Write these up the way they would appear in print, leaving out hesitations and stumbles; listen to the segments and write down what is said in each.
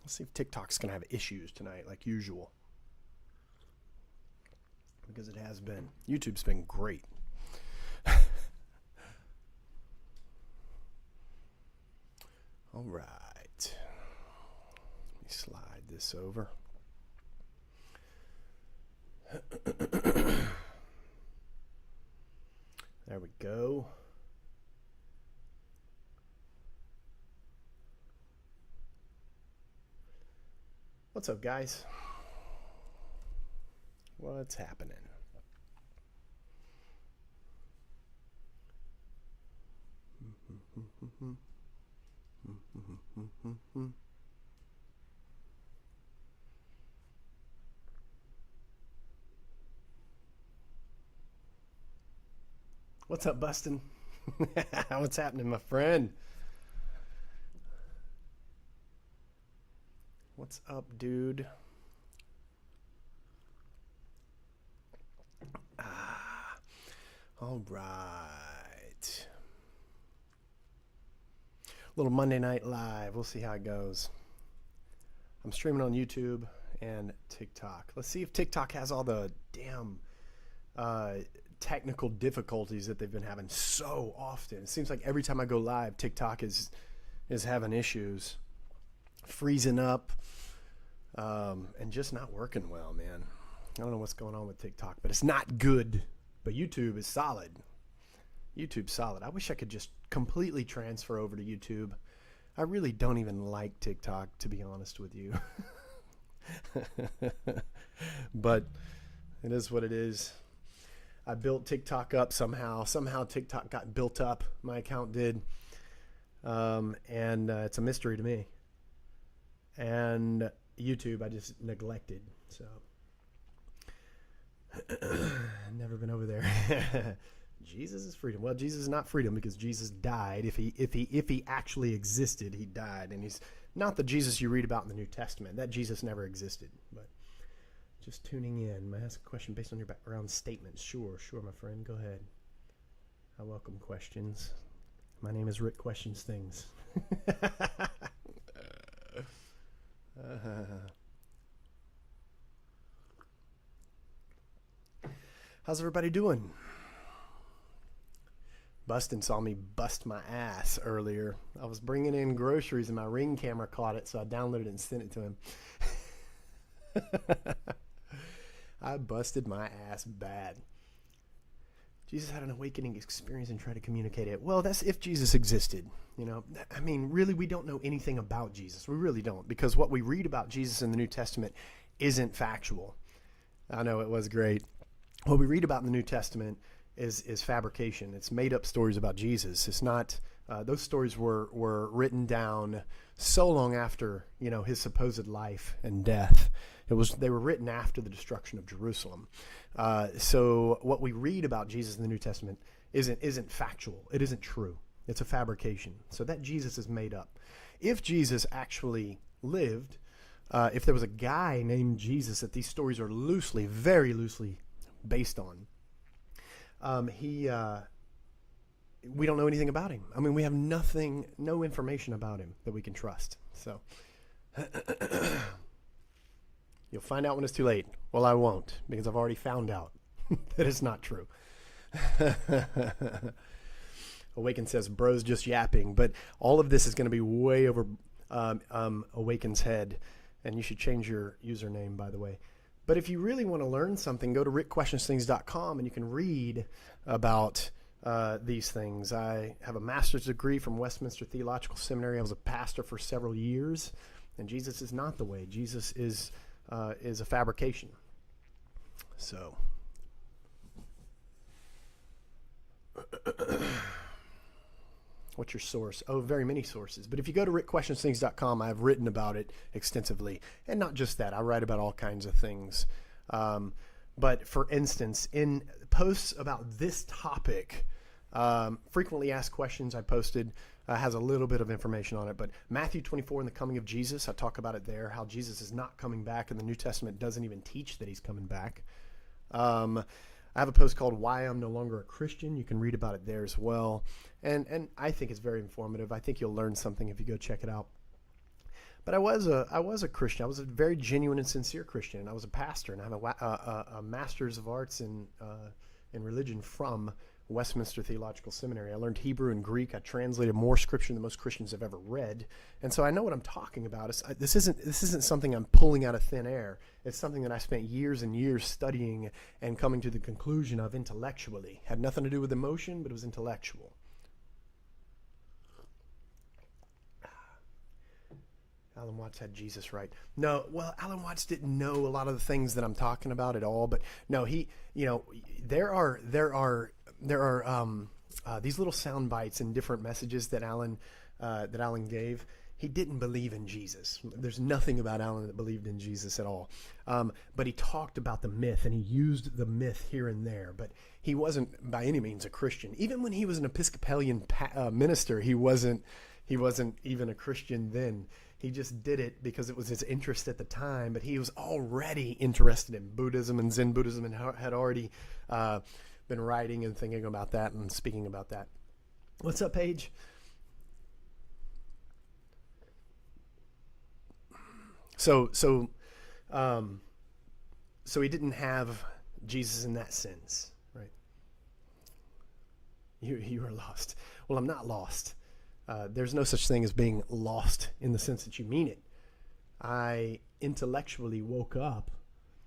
Let's see if TikTok's going to have issues tonight, like usual. Because it has been. YouTube's been great. All right. Let me slide this over. There we go. What's up, guys? What's happening? What's up, Bustin? What's happening, my friend? What's up, dude? All right. Little Monday Night Live. We'll see how it goes. I'm streaming on YouTube and TikTok. Let's see if TikTok has all the damn technical difficulties that they've been having so often. It seems like every time I go live, TikTok is having issues, freezing up, and just not working well, man. I don't know what's going on with TikTok, but it's not good. But YouTube is solid. YouTube's solid. I wish I could just completely transfer over to YouTube. I really don't even like TikTok, to be honest with you. But it is what it is. I built TikTok up somehow. Somehow TikTok got built up. My account did. And it's a mystery to me. And YouTube, I just neglected. So, never been over there. Jesus is freedom. Well, Jesus is not freedom because Jesus died. If he actually existed, he died, and he's not the Jesus you read about in the New Testament. That Jesus never existed. But just tuning in. May I ask a question based on your background statements? Sure, my friend. Go ahead. I welcome questions. My name is Rick Questions Things. How's everybody doing? Bustin saw me bust my ass earlier. I was bringing in groceries and my Ring camera caught it, so I downloaded it and sent it to him. I busted my ass bad. Jesus had an awakening experience and tried to communicate it. Well, that's if Jesus existed. You know, I mean, really, we don't know anything about Jesus. We really don't, because what we read about Jesus in the New Testament isn't factual. I know, it was great. What we read about in the New Testament is fabrication. It's made up stories about Jesus. It's not, those stories were written down so long after, you know, his supposed life and death. They were written after the destruction of Jerusalem. So what we read about Jesus in the New Testament isn't factual. It isn't true. It's a fabrication. So that Jesus is made up. If Jesus actually lived, if there was a guy named Jesus that these stories are loosely, very loosely based on, we don't know anything about him. I mean, we have no information about him that we can trust. So you'll find out when it's too late. Well, I won't, because I've already found out that it's not true. Awaken says, bro's just yapping, but all of this is going to be way over Awaken's head, and you should change your username, by the way. But if you really want to learn something, go to rickquestionsthings.com and you can read about these things. I have a master's degree from Westminster Theological Seminary. I was a pastor for several years, and Jesus is not the way. Jesus is a fabrication. So, what's your source? Oh, very many sources. But if you go to rickquestionsthings.com, I've written about it extensively. And not just that. I write about all kinds of things. But for instance, in posts about this topic, frequently asked questions I posted has a little bit of information on it. But Matthew 24 and the coming of Jesus, I talk about it there, how Jesus is not coming back, and the New Testament doesn't even teach that he's coming back. I have a post called Why I'm No Longer a Christian. You can read about it there as well. And I think it's very informative. I think you'll learn something if you go check it out. But I was a Christian. I was a very genuine and sincere Christian, and I was a pastor, and I have a master's of arts in religion from Westminster Theological Seminary. I learned Hebrew and Greek. I translated more scripture than most Christians have ever read, and so I know what I'm talking about. This isn't something I'm pulling out of thin air. It's something that I spent years and years studying and coming to the conclusion of intellectually. Had nothing to do with emotion, but it was intellectual. Alan Watts had Jesus right. No, well, Alan Watts didn't know a lot of the things that I'm talking about at all, but no, there are these little sound bites and different messages that Alan gave. He didn't believe in Jesus. There's nothing about Alan that believed in Jesus at all. But he talked about the myth, and he used the myth here and there. But he wasn't by any means a Christian. Even when he was an Episcopalian minister, he wasn't even a Christian then. He just did it because it was his interest at the time. But he was already interested in Buddhism and Zen Buddhism, and had already been writing and thinking about that and speaking about that. What's up, Paige? So he didn't have Jesus in that sense, right? You are lost. Well, I'm not lost. There's no such thing as being lost in the sense that you mean it. I intellectually woke up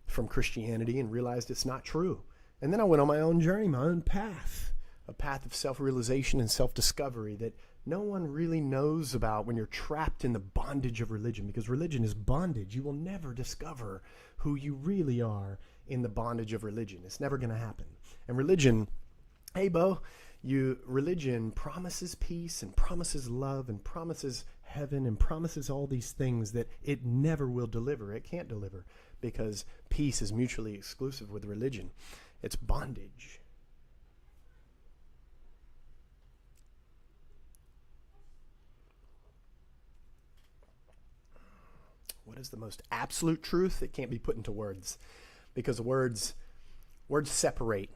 from Christianity and realized it's not true. And then I went on my own journey, my own path, a path of self-realization and self-discovery that no one really knows about when you're trapped in the bondage of religion, because religion is bondage. You will never discover who you really are in the bondage of religion. It's never going to happen. And religion, hey, Bo, religion promises peace and promises love and promises heaven and promises all these things that it never will deliver. It can't deliver because peace is mutually exclusive with religion. It's bondage. What is the most absolute truth that can't be put into words? Because words separate.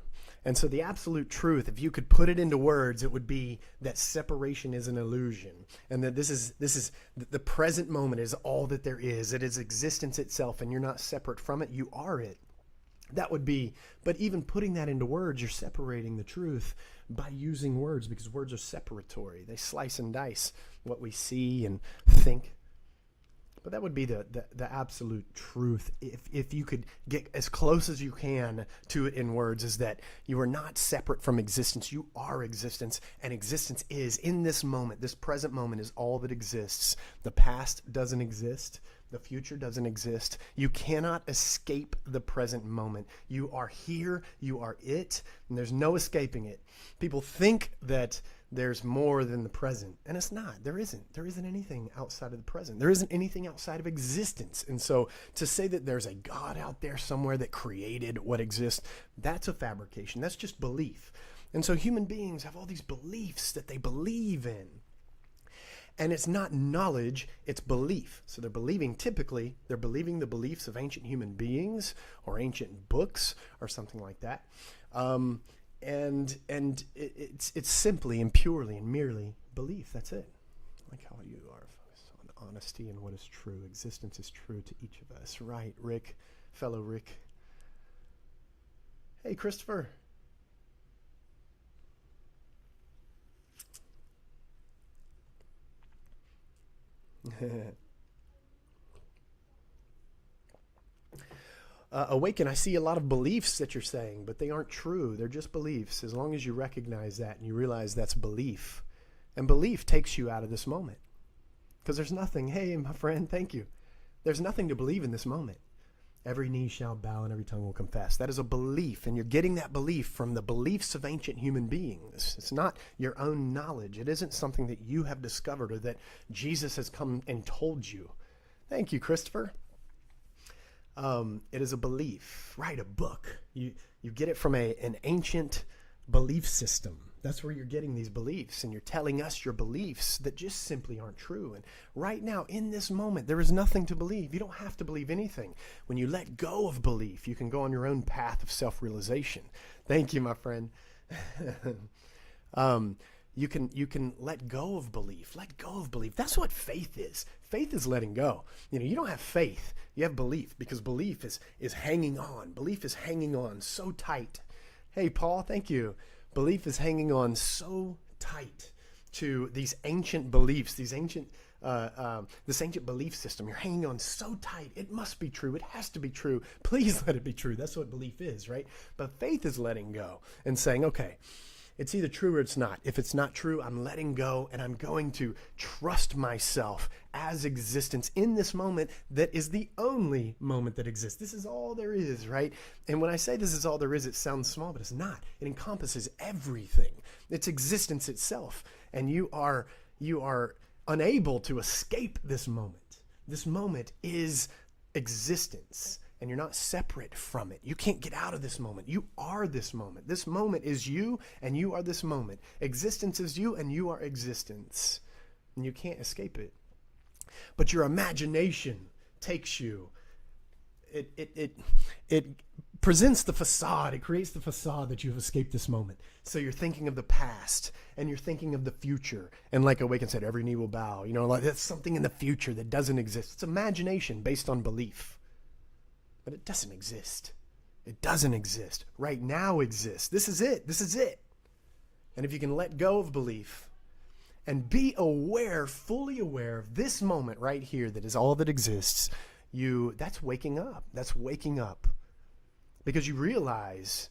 And so the absolute truth, if you could put it into words, it would be that separation is an illusion, and that this is the present moment is all that there is. It is existence itself, and you're not separate from it. You are it. That would be, but even putting that into words, you're separating the truth by using words, because words are separatory. They slice and dice what we see and think. But that would be the absolute truth. If you could get as close as you can to it in words, is that you are not separate from existence. You are existence, and existence is in this moment. This present moment is all that exists. The past doesn't exist. The future doesn't exist. You cannot escape the present moment. You are here. You are it, and there's no escaping it. People think that there's more than the present, and it's not. There isn't anything outside of the present. There isn't anything outside of existence. And so to say that there's a God out there somewhere that created what exists, that's a fabrication. That's just belief. And so human beings have all these beliefs that they believe in. And it's not knowledge, it's belief. So they're believing the beliefs of ancient human beings or ancient books or something like that. And it's simply and purely and merely belief. That's it. Like how you are focused on honesty and what is true. Existence is true to each of us. Right, Rick, fellow Rick. Hey, Christopher. Awaken, I see a lot of beliefs that you're saying, but they aren't true. They're just beliefs. As long as you recognize that and you realize that's belief. And belief takes you out of this moment. Because there's nothing, hey, my friend, thank you. There's nothing to believe in this moment. Every knee shall bow and every tongue will confess. That is a belief, and you're getting that belief from the beliefs of ancient human beings. It's not your own knowledge. It isn't something that you have discovered or that Jesus has come and told you. Thank you, Christopher. It is a belief, right? A book. You get it from an ancient belief system. That's where you're getting these beliefs, and you're telling us your beliefs that just simply aren't true. And right now, in this moment, there is nothing to believe. You don't have to believe anything. When you let go of belief, you can go on your own path of self-realization. Thank you, my friend. You can let go of belief. Let go of belief. That's what faith is. Faith is letting go. You don't have faith. You have belief, because belief is hanging on. Belief is hanging on so tight. Hey, Paul, thank you. Belief is hanging on so tight to these ancient beliefs, this ancient belief system. You're hanging on so tight. It must be true. It has to be true. Please let it be true. That's what belief is, right? But faith is letting go and saying, okay, it's either true or it's not. If it's not true, I'm letting go, and I'm going to trust myself as existence in this moment that is the only moment that exists. This is all there is, right? And when I say this is all there is, it sounds small, but it's not. It encompasses everything. It's existence itself. And you are unable to escape this moment. This moment is existence. And you're not separate from it. You can't get out of this moment. You are this moment. This moment is you, and you are this moment. Existence is you, and you are existence. And you can't escape it. But your imagination takes you. It presents the facade. It creates the facade that you've escaped this moment. So you're thinking of the past, and you're thinking of the future. And like Awaken said, every knee will bow. Like that's something in the future that doesn't exist. It's imagination based on belief. But it doesn't exist. It doesn't exist. Right now exists. This is it. This is it. And if you can let go of belief and be aware, fully aware of this moment right here that is all that exists, that's waking up. That's waking up. Because you realize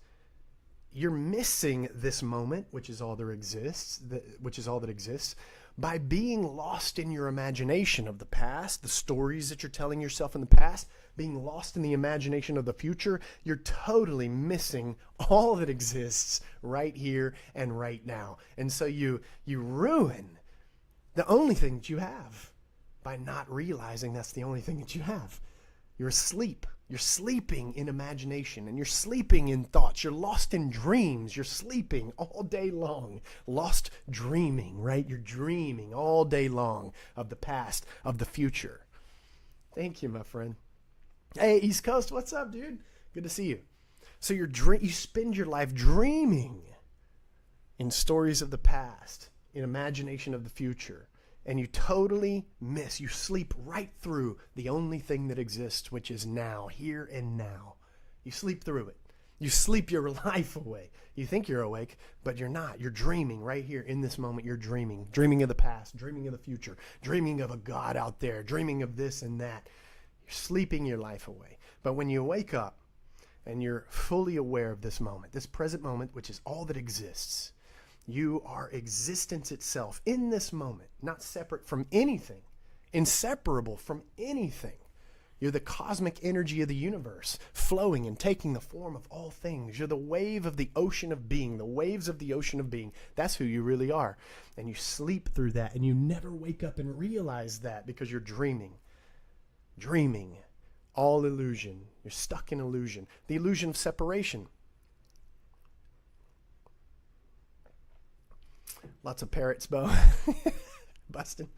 you're missing this moment, which is all there exists, which is all that exists, by being lost in your imagination of the past, the stories that you're telling yourself in the past, being lost in the imagination of the future. You're totally missing all that exists right here and right now. And so you ruin the only thing that you have by not realizing that's the only thing that you have. You're asleep. You're sleeping in imagination, and you're sleeping in thoughts. You're lost in dreams. You're sleeping all day long. Lost dreaming, right? You're dreaming all day long of the past, of the future. Thank you, my friend. Hey, East Coast, what's up, dude? Good to see you. So you spend your life dreaming in stories of the past, in imagination of the future. And you totally miss, you sleep right through the only thing that exists, which is now, here and now. You sleep through it. You sleep your life away. You think you're awake, but you're not. You're dreaming right here in this moment. You're dreaming of the past, dreaming of the future, dreaming of a God out there, dreaming of this and that. You're sleeping your life away. But when you wake up and you're fully aware of this moment, this present moment, which is all that exists, you are existence itself in this moment, not separate from anything, inseparable from anything. You're the cosmic energy of the universe, flowing and taking the form of all things. You're the wave of the ocean of being, the waves of the ocean of being. That's who you really are. And you sleep through that, and you never wake up and realize that because you're dreaming. Dreaming. All illusion. You're stuck in illusion. The illusion of separation. Lots of parrots, Bo. Busting.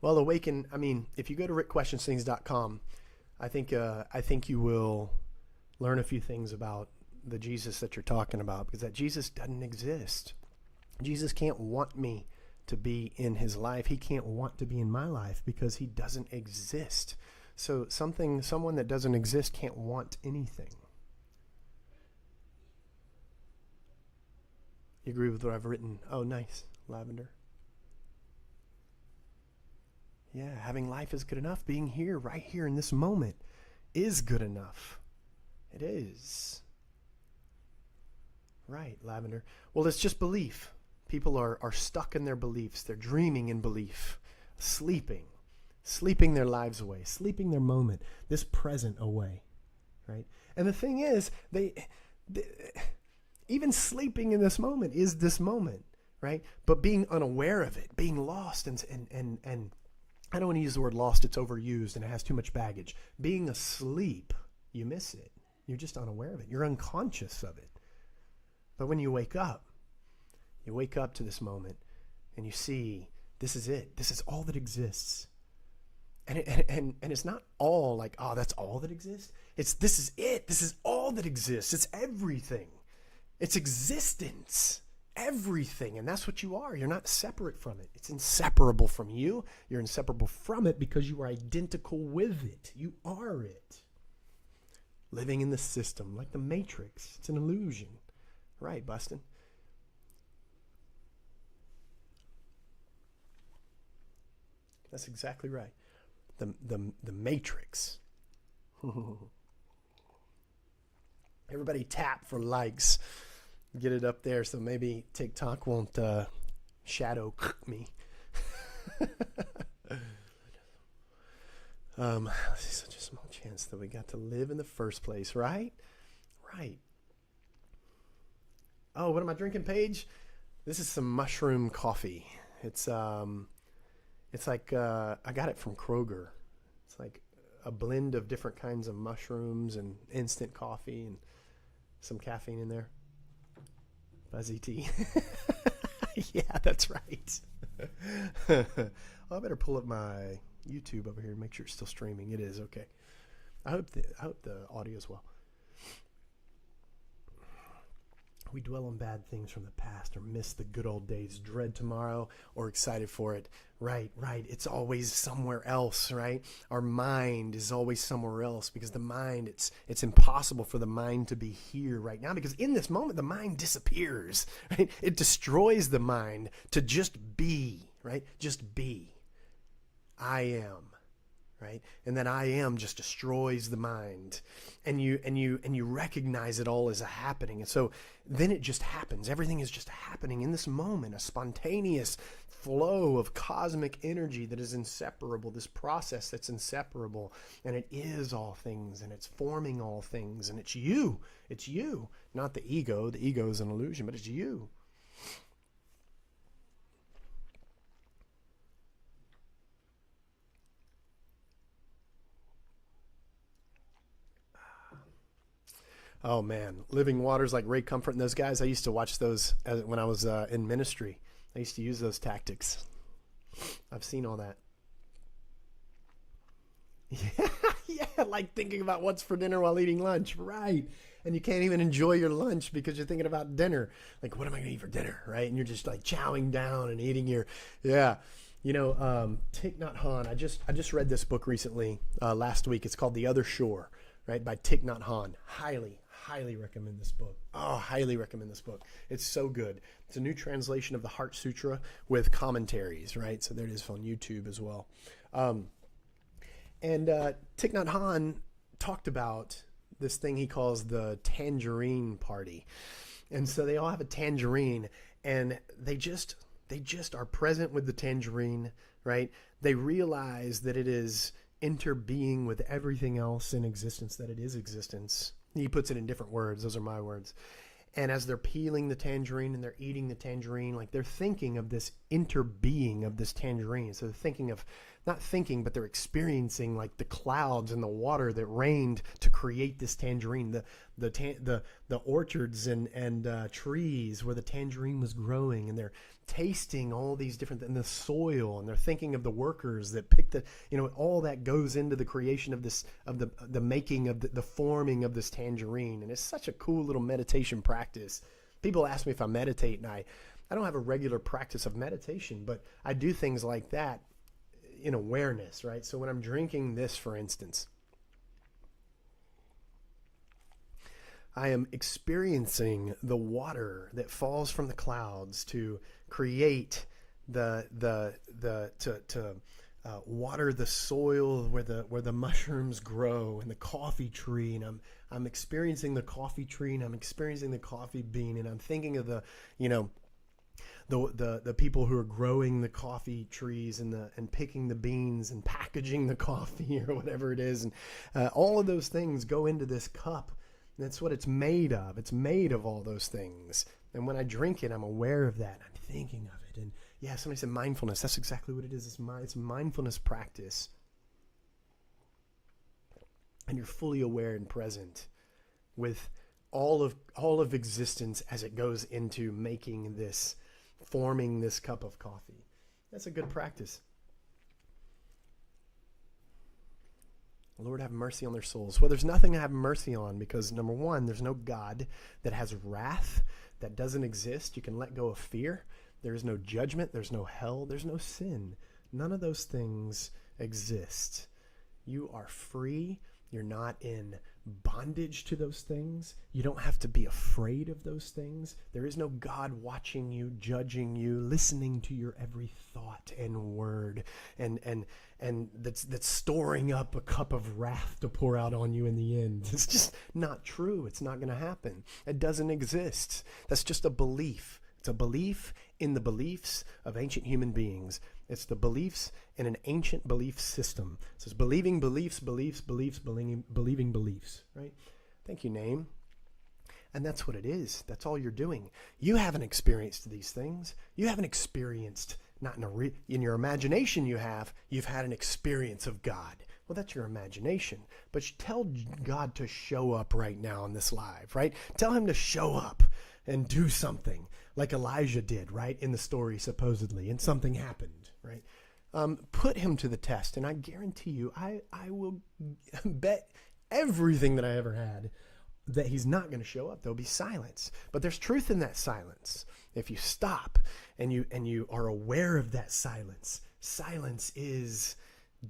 Well, Awaken, if you go to rickquestionsthings.com, I think you will learn a few things about the Jesus that you're talking about, because that Jesus doesn't exist. Jesus can't want me to be in his life. He can't want to be in my life because he doesn't exist. So someone that doesn't exist can't want anything. You agree with what I've written? Oh, nice. Lavender. Yeah, having life is good enough. Being here, right here in this moment, is good enough. It is. Right, Lavender. Well, it's just belief. People are stuck in their beliefs. They're dreaming in belief. Sleeping their lives away. Sleeping their moment, this present away. Right? And the thing is, they even sleeping in this moment is this moment, right? But being unaware of it, being lost, and I don't want to use the word lost, it's overused and it has too much baggage. Being asleep, you miss it. You're just unaware of it. You're unconscious of it. But when you wake up to this moment and you see, this is it. This is all that exists. And it's not all like, oh, that's all that exists. This is it. This is all that exists. It's everything. It's existence. Everything. And that's what you are. You're not separate from it. It's inseparable from you. You're inseparable from it because you are identical with it. You are it. Living in the system, like the Matrix. It's an illusion. Right, Bustin'? That's exactly right. The Matrix. Everybody tap for likes. Get it up there so maybe TikTok won't shadow me. Such a small chance that we got to live in the first place, right? Right. Oh, what am I drinking, Paige? This is some mushroom coffee. It's like I got it from Kroger. It's like a blend of different kinds of mushrooms and instant coffee and some caffeine in there. Fuzzy tea. Yeah, that's right. Well, I better pull up my YouTube over here and make sure it's still streaming. It is, okay. I hope the audio is well. We dwell on bad things from the past or miss the good old days, dread tomorrow or excited for it. Right. It's always somewhere else, right? Our mind is always somewhere else because the mind, it's impossible for the mind to be here right now because in this moment, the mind disappears, right? It destroys the mind to just be, right? Just be. I am. Right? And that I am just destroys the mind, and you recognize it all as a happening, and so then it just happens. Everything is just happening in this moment, a spontaneous flow of cosmic energy that is inseparable. This process that's inseparable, and it is all things, and it's forming all things, and it's you. It's you, not the ego. The ego is an illusion, but it's you. Oh man, Living Waters like Ray Comfort and those guys. I used to watch those when I was in ministry. I used to use those tactics. I've seen all that. Yeah, like thinking about what's for dinner while eating lunch, right? And you can't even enjoy your lunch because you're thinking about dinner. Like, what am I going to eat for dinner, right? And you're just like chowing down and eating your, yeah. You know, Thich Nhat Hanh. I just read this book recently, last week. It's called The Other Shore, right, by Thich Nhat Hanh. Highly recommend this book. Oh, highly recommend this book. It's so good. It's a new translation of the Heart Sutra with commentaries, right? So there it is on YouTube as well. And Thich Nhat Hanh talked about this thing he calls the tangerine party. And so they all have a tangerine, and they just are present with the tangerine, right? They realize that it is interbeing with everything else in existence, that it is existence. He puts it in different words. Those are my words. And as they're peeling the tangerine and they're eating the tangerine, like they're thinking of this interbeing of this tangerine. So they're thinking of, not thinking, but they're experiencing like the clouds and the water that rained to create this tangerine, the orchards and trees where the tangerine was growing, and they're tasting all these different, and the soil, and they're thinking of the workers that picked the, all that goes into the creation of this, of the making of the forming of this tangerine. And it's such a cool little meditation practice. People ask me if I meditate, and I don't have a regular practice of meditation, but I do things like that in awareness, right? So when I'm drinking this, for instance, I am experiencing the water that falls from the clouds to create to water the soil where the mushrooms grow, and the coffee tree, and I'm experiencing the coffee tree, and I'm experiencing the coffee bean, and I'm thinking of the people who are growing the coffee trees and picking the beans and packaging the coffee or whatever it is, and all of those things go into this cup. That's what it's made of. It's made of all those things. And when I drink it, I'm aware of that. I'm thinking of it. And yeah, somebody said mindfulness. That's exactly what it is. It's mindfulness practice. And you're fully aware and present with all of existence as it goes into making this, forming this cup of coffee. That's a good practice. Lord, have mercy on their souls. Well, there's nothing to have mercy on because, number one, there's no God that has wrath that doesn't exist. You can let go of fear. There is no judgment. There's no hell. There's no sin. None of those things exist. You are free. You're not in bondage to those things. You don't have to be afraid of those things. There is no God watching you, judging you, listening to your every thought and word, and that's storing up a cup of wrath to pour out on you in the end. It's just not true. It's not going to happen. It doesn't exist. That's just a belief. It's a belief in the beliefs of ancient human beings. It's the beliefs in an ancient belief system. It says believing beliefs, believing beliefs, right? Thank you, name. And that's what it is. That's all you're doing. You haven't experienced these things. You haven't experienced, not in your imagination you've had an experience of God. Well, that's your imagination. But you tell God to show up right now in this live, right? Tell him to show up and do something like Elijah did, right? In the story, supposedly, and something happened, right? Put him to the test, and I guarantee you, I will bet everything that I ever had that he's not going to show up. There'll be silence, but there's truth in that silence. If you stop and you are aware of that silence, silence is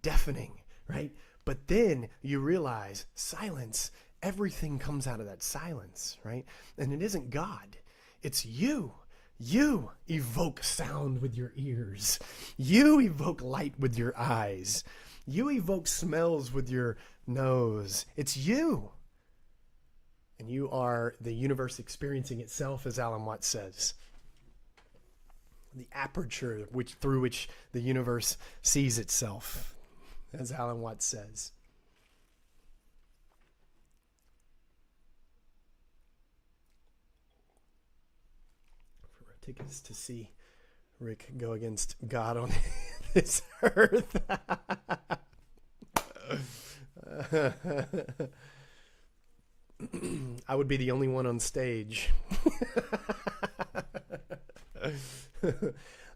deafening, right? But then you realize silence, everything comes out of that silence, right? And it isn't God. It's you. You evoke sound with your ears. You evoke light with your eyes. You evoke smells with your nose. It's you. And you are the universe experiencing itself, as Alan Watts says. The aperture through which the universe sees itself, as Alan Watts says. Tickets to see Rick go against God on this earth. I would be the only one on stage.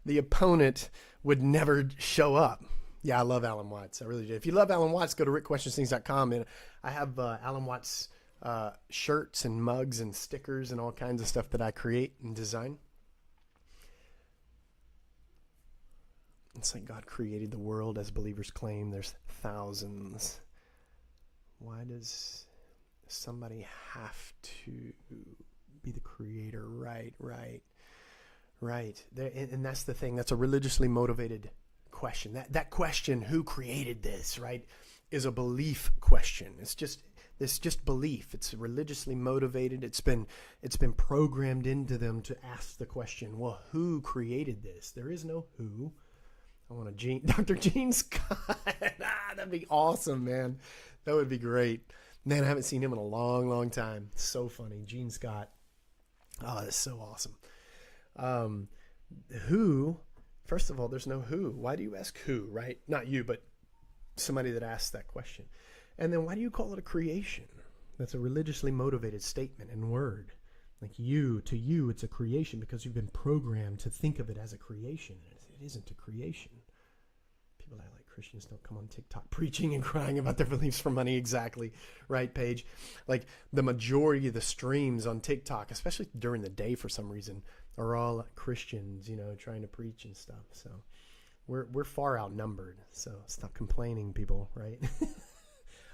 The opponent would never show up. Yeah, I love Alan Watts. I really do. If you love Alan Watts, go to rickquestionsthings.com, and I have Alan Watts shirts and mugs and stickers and all kinds of stuff that I create and design. It's like God created the world, as believers claim. There's thousands. Why does somebody have to be the creator? Right. And that's the thing. That's a religiously motivated question. That question, who created this, right, is a belief question. It's just belief. It's religiously motivated. It's been programmed into them to ask the question, well, who created this? There is no who. I want Dr. Gene Scott. That'd be awesome, man. That would be great. Man, I haven't seen him in a long, long time. So funny. Gene Scott. Oh, that's so awesome. Who, first of all, there's no who. Why do you ask who, right? Not you, but somebody that asks that question. And then why do you call it a creation? That's a religiously motivated statement and word. Like to you, it's a creation because you've been programmed to think of it as a creation. It isn't a creation. People act like Christians don't come on TikTok preaching and crying about their beliefs for money. Exactly. Right, Paige? Like the majority of the streams on TikTok, especially during the day for some reason, are all Christians, trying to preach and stuff. So we're far outnumbered. So stop complaining, people, right? I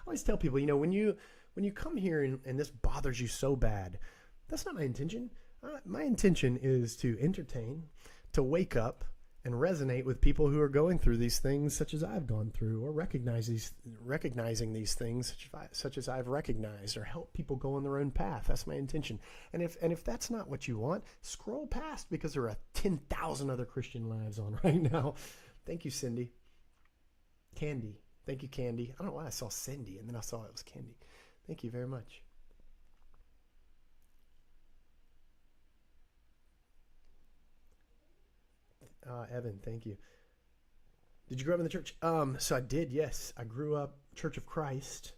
always tell people, when you come here and this bothers you so bad, that's not my intention. My intention is to entertain, to wake up, and resonate with people who are going through these things such as I've gone through, or recognizing these things such as I've recognized, or help people go on their own path. That's my intention. And if that's not what you want, scroll past, because there are 10,000 other Christian lives on right now. Thank you, Cindy. Candy. Thank you, Candy. I don't know why I saw Cindy and then I saw it was Candy. Thank you very much. Evan, thank you. Did you grow up in the church? So I did, yes. I grew up Church of Christ,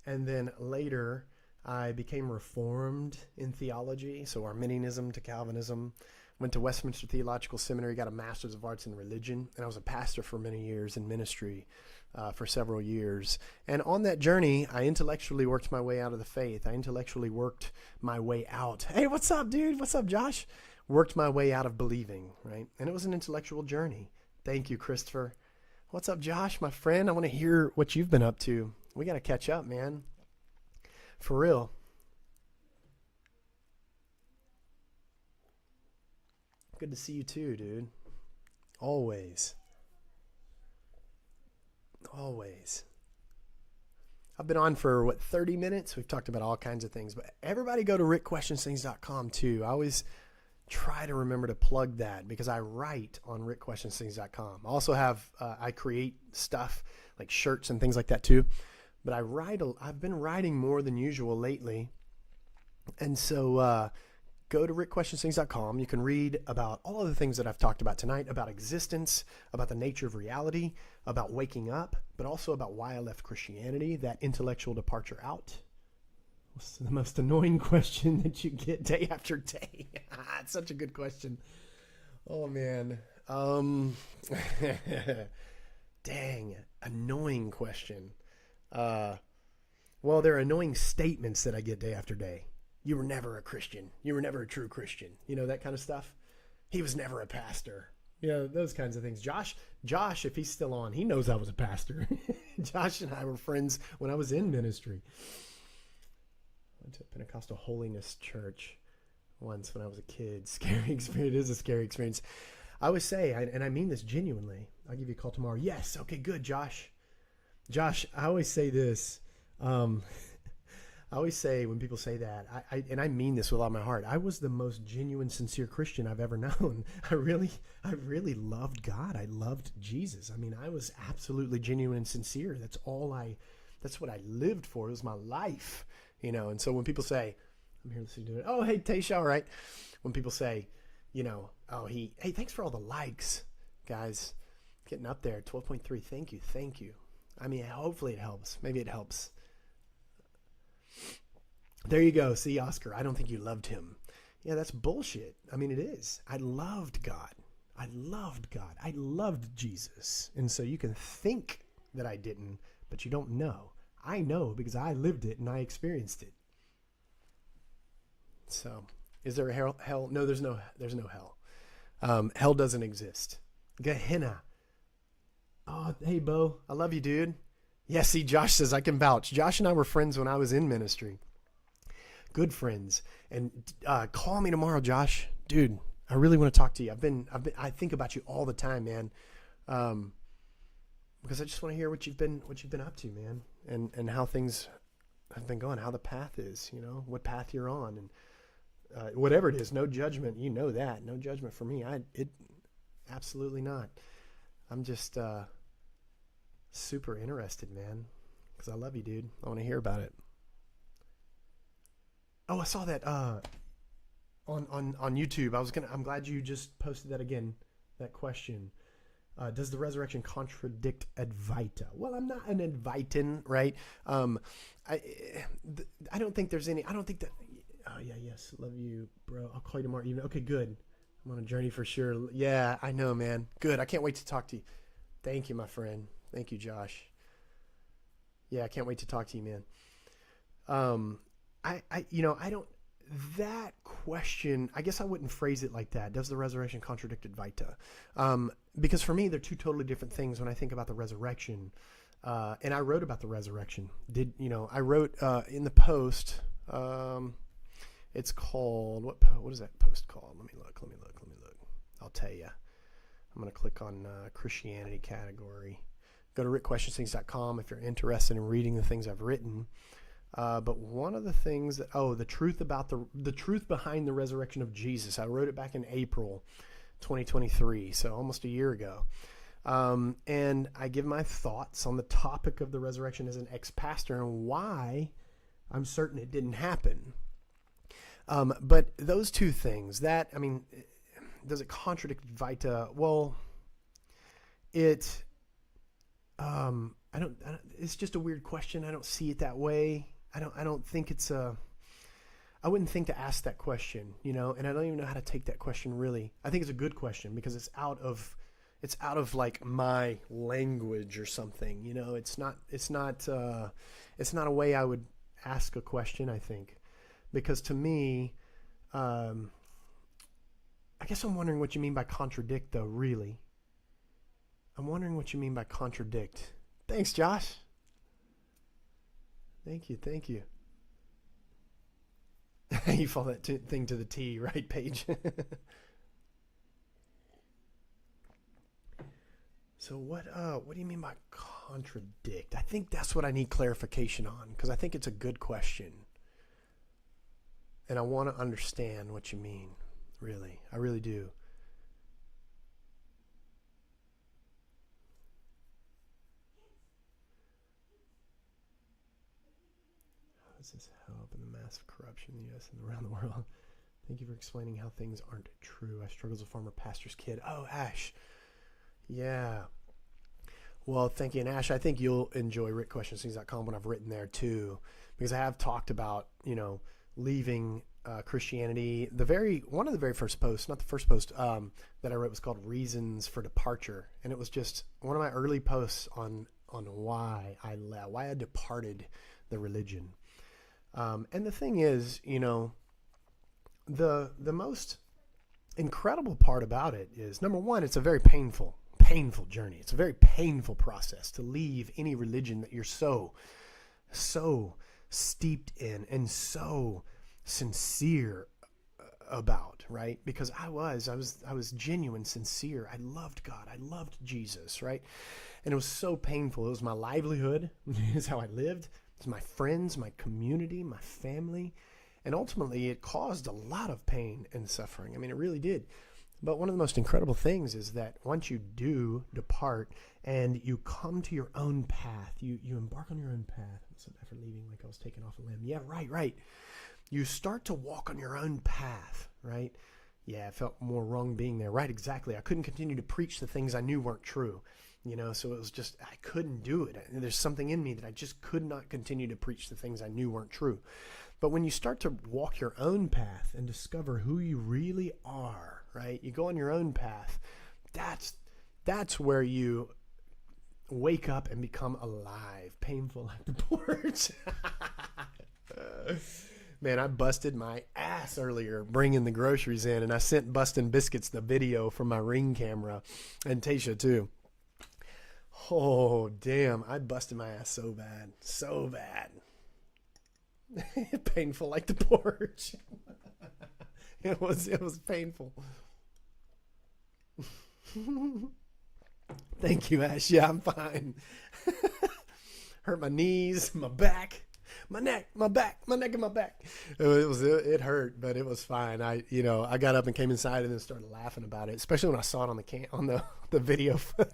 and then later I became Reformed in theology, so Arminianism to Calvinism. Went to Westminster Theological Seminary, got a Master's of Arts in Religion, and I was a pastor for many years in ministry for several years. And on that journey, I intellectually worked my way out of the faith. I intellectually worked my way out. Hey, what's up, dude? What's up, Josh? Worked my way out of believing, right? And it was an intellectual journey. Thank you, Christopher. What's up, Josh, my friend? I want to hear what you've been up to. We got to catch up, man. For real. Good to see you too, dude. Always. Always. I've been on for, 30 minutes? We've talked about all kinds of things. But everybody go to rickquestionsthings.com too. I always try to remember to plug that because I write on rickquestionsthings.com. I also have, I create stuff like shirts and things like that too. But I've been writing more than usual lately. And so go to rickquestionsthings.com. You can read about all of the things that I've talked about tonight, about existence, about the nature of reality, about waking up, but also about why I left Christianity, that intellectual departure out. What's the most annoying question that you get day after day? It's such a good question. Oh, man. Dang, annoying question. Well, there are annoying statements that I get day after day. You were never a Christian. You were never a true Christian. You know, that kind of stuff. He was never a pastor. You know, those kinds of things. Josh, if he's still on, he knows I was a pastor. Josh and I were friends when I was in ministry. I went to a Pentecostal Holiness Church once when I was a kid. Scary experience. It is a scary experience. I always say, and I mean this genuinely, I'll give you a call tomorrow. Yes. Okay, good, Josh. Josh, I always say this. I always say when people say that, and I mean this with all my heart, I was the most genuine, sincere Christian I've ever known. I really loved God. I loved Jesus. I mean, I was absolutely genuine and sincere. That's what I lived for. It was my life, you know. And so when people say, I'm here listening to it. Oh, hey, Taysha, all right. When people say, you know, hey, thanks for all the likes, guys. Getting up there, 12.3. Thank you. I mean, hopefully it helps. Maybe it helps. There you go. See, Oscar, I don't think you loved him. Yeah, that's bullshit. I mean, it is. I loved God. I loved Jesus. And so you can think that I didn't, but you don't know. I know because I lived it and I experienced it. So, is there a hell? No, there's no hell. Hell doesn't exist. Gehenna. Oh, hey, Bo. I love you, dude. Yeah, see, Josh says I can vouch. Josh and I were friends when I was in ministry. Good friends. And call me tomorrow, Josh. Dude, I really want to talk to you. I think about you all the time, man. Because I just want to hear what you've been up to, man. And how things have been going, how the path is, you know, what path you're on, and whatever it is, no judgment. You know that. No judgment for me. Absolutely not. I'm just super interested, man, because I love you, dude. I want to hear about it. Oh, I saw that on YouTube. I'm glad you just posted that again. That question. Does the resurrection contradict Advaita? Well, I'm not an Advaitin, right? I don't think there's any. I don't think that. Oh yeah, yes, love you, bro. I'll call you tomorrow evening. Okay, good. I'm on a journey for sure. Yeah, I know, man. Good. I can't wait to talk to you. Thank you, my friend. Thank you, Josh. Yeah, I can't wait to talk to you, man. I don't. That question, I guess I wouldn't phrase it like that. Does the resurrection contradict Advaita? Because for me, they're two totally different things when I think about the resurrection. And I wrote about the resurrection. I wrote in the post. It's called what is that post called? Let me look. I'll tell you. I'm going to click on Christianity category. Go to rickquestionsthings.com if you're interested in reading the things I've written. But one of the things that, the truth about the truth behind the resurrection of Jesus, I wrote it back in April 2023, so almost a year ago. And I give my thoughts on the topic of the resurrection as an ex-pastor and why I'm certain it didn't happen. But those two things, does it contradict Vita? Well, it's just a weird question. I don't see it that way. I don't think it's I wouldn't think to ask that question, and I don't even know how to take that question really. I think it's a good question because it's out of it's out of like my language or something. You know, it's not a way I would ask a question, I think, because to me, I guess I'm wondering what you mean by contradict, though. Really, I'm wondering what you mean by contradict. Thanks, Josh. Thank you, thank you. You follow that thing to the T, right, Paige? So what do you mean by contradict? I think that's what I need clarification on, because I think it's a good question. And I want to understand what you mean, really. I really do. How does this help in the massive corruption in the U.S. and around the world? Thank you for explaining how things aren't true. I struggle as a former pastor's kid. Oh, Ash. Yeah. Well, thank you. And Ash, I think you'll enjoy rickquestionstings.com when I've written there too, because I have talked about, leaving Christianity. One of the very first posts, not the first post, that I wrote was called Reasons for Departure. And it was just one of my early posts on why I departed the religion. And the thing is, the most incredible part about it is, number one, it's a very painful journey. It's a very painful process to leave any religion that you're so steeped in and so sincere about, right? Because I was genuine, sincere. I loved God. I loved Jesus, right? And it was so painful. It was my livelihood. It's how I lived. It's my friends, my community, my family. And ultimately, it caused a lot of pain and suffering. I mean, it really did. But one of the most incredible things is that once you do depart and you come to your own path, you embark on your own path. After leaving, like I was taking off a limb. Yeah, right. You start to walk on your own path, right? Yeah, I felt more wrong being there. Right, exactly. I couldn't continue to preach the things I knew weren't true. So it was just, I couldn't do it. There's something in me that I just could not continue to preach the things I knew weren't true. But when you start to walk your own path and discover who you really are, right? You go on your own path. That's where you wake up and become alive. Painful like the porch. Man, I busted my ass earlier bringing the groceries in, and I sent Bustin' Biscuits the video from my Ring camera, and Tasha too. Oh, damn. I busted my ass so bad. So bad. Painful like the porch. It was painful. Thank you, Ash. Yeah, I'm fine. Hurt my knees, my back, my neck, my back, my neck and my back. It hurt, but it was fine. I got up and came inside and then started laughing about it, especially when I saw it on the video footage.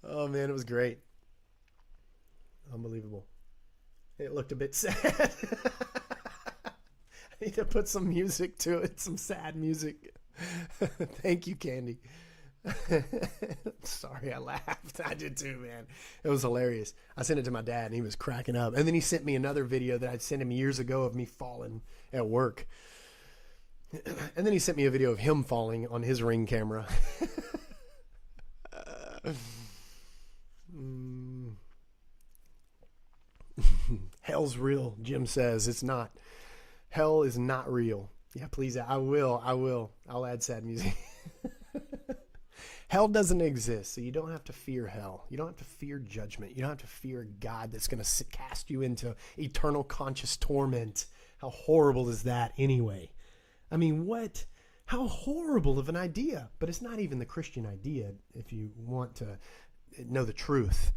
Oh man, it was great. Unbelievable. It looked a bit sad. I need to put some music to it, some sad music. Thank you, Candy. Sorry, I laughed. I did too, man. It was hilarious. I sent it to my dad and he was cracking up. And then he sent me another video that I'd sent him years ago of me falling at work. And then he sent me a video of him falling on his Ring camera. Hell's real, Jim says. It's not. Hell is not real. Yeah, please. I will. I'll add sad music. Hell doesn't exist, so you don't have to fear hell. You don't have to fear judgment. You don't have to fear God that's going to cast you into eternal conscious torment. How horrible is that anyway? I mean, what? How horrible of an idea. But it's not even the Christian idea if you want to know the truth.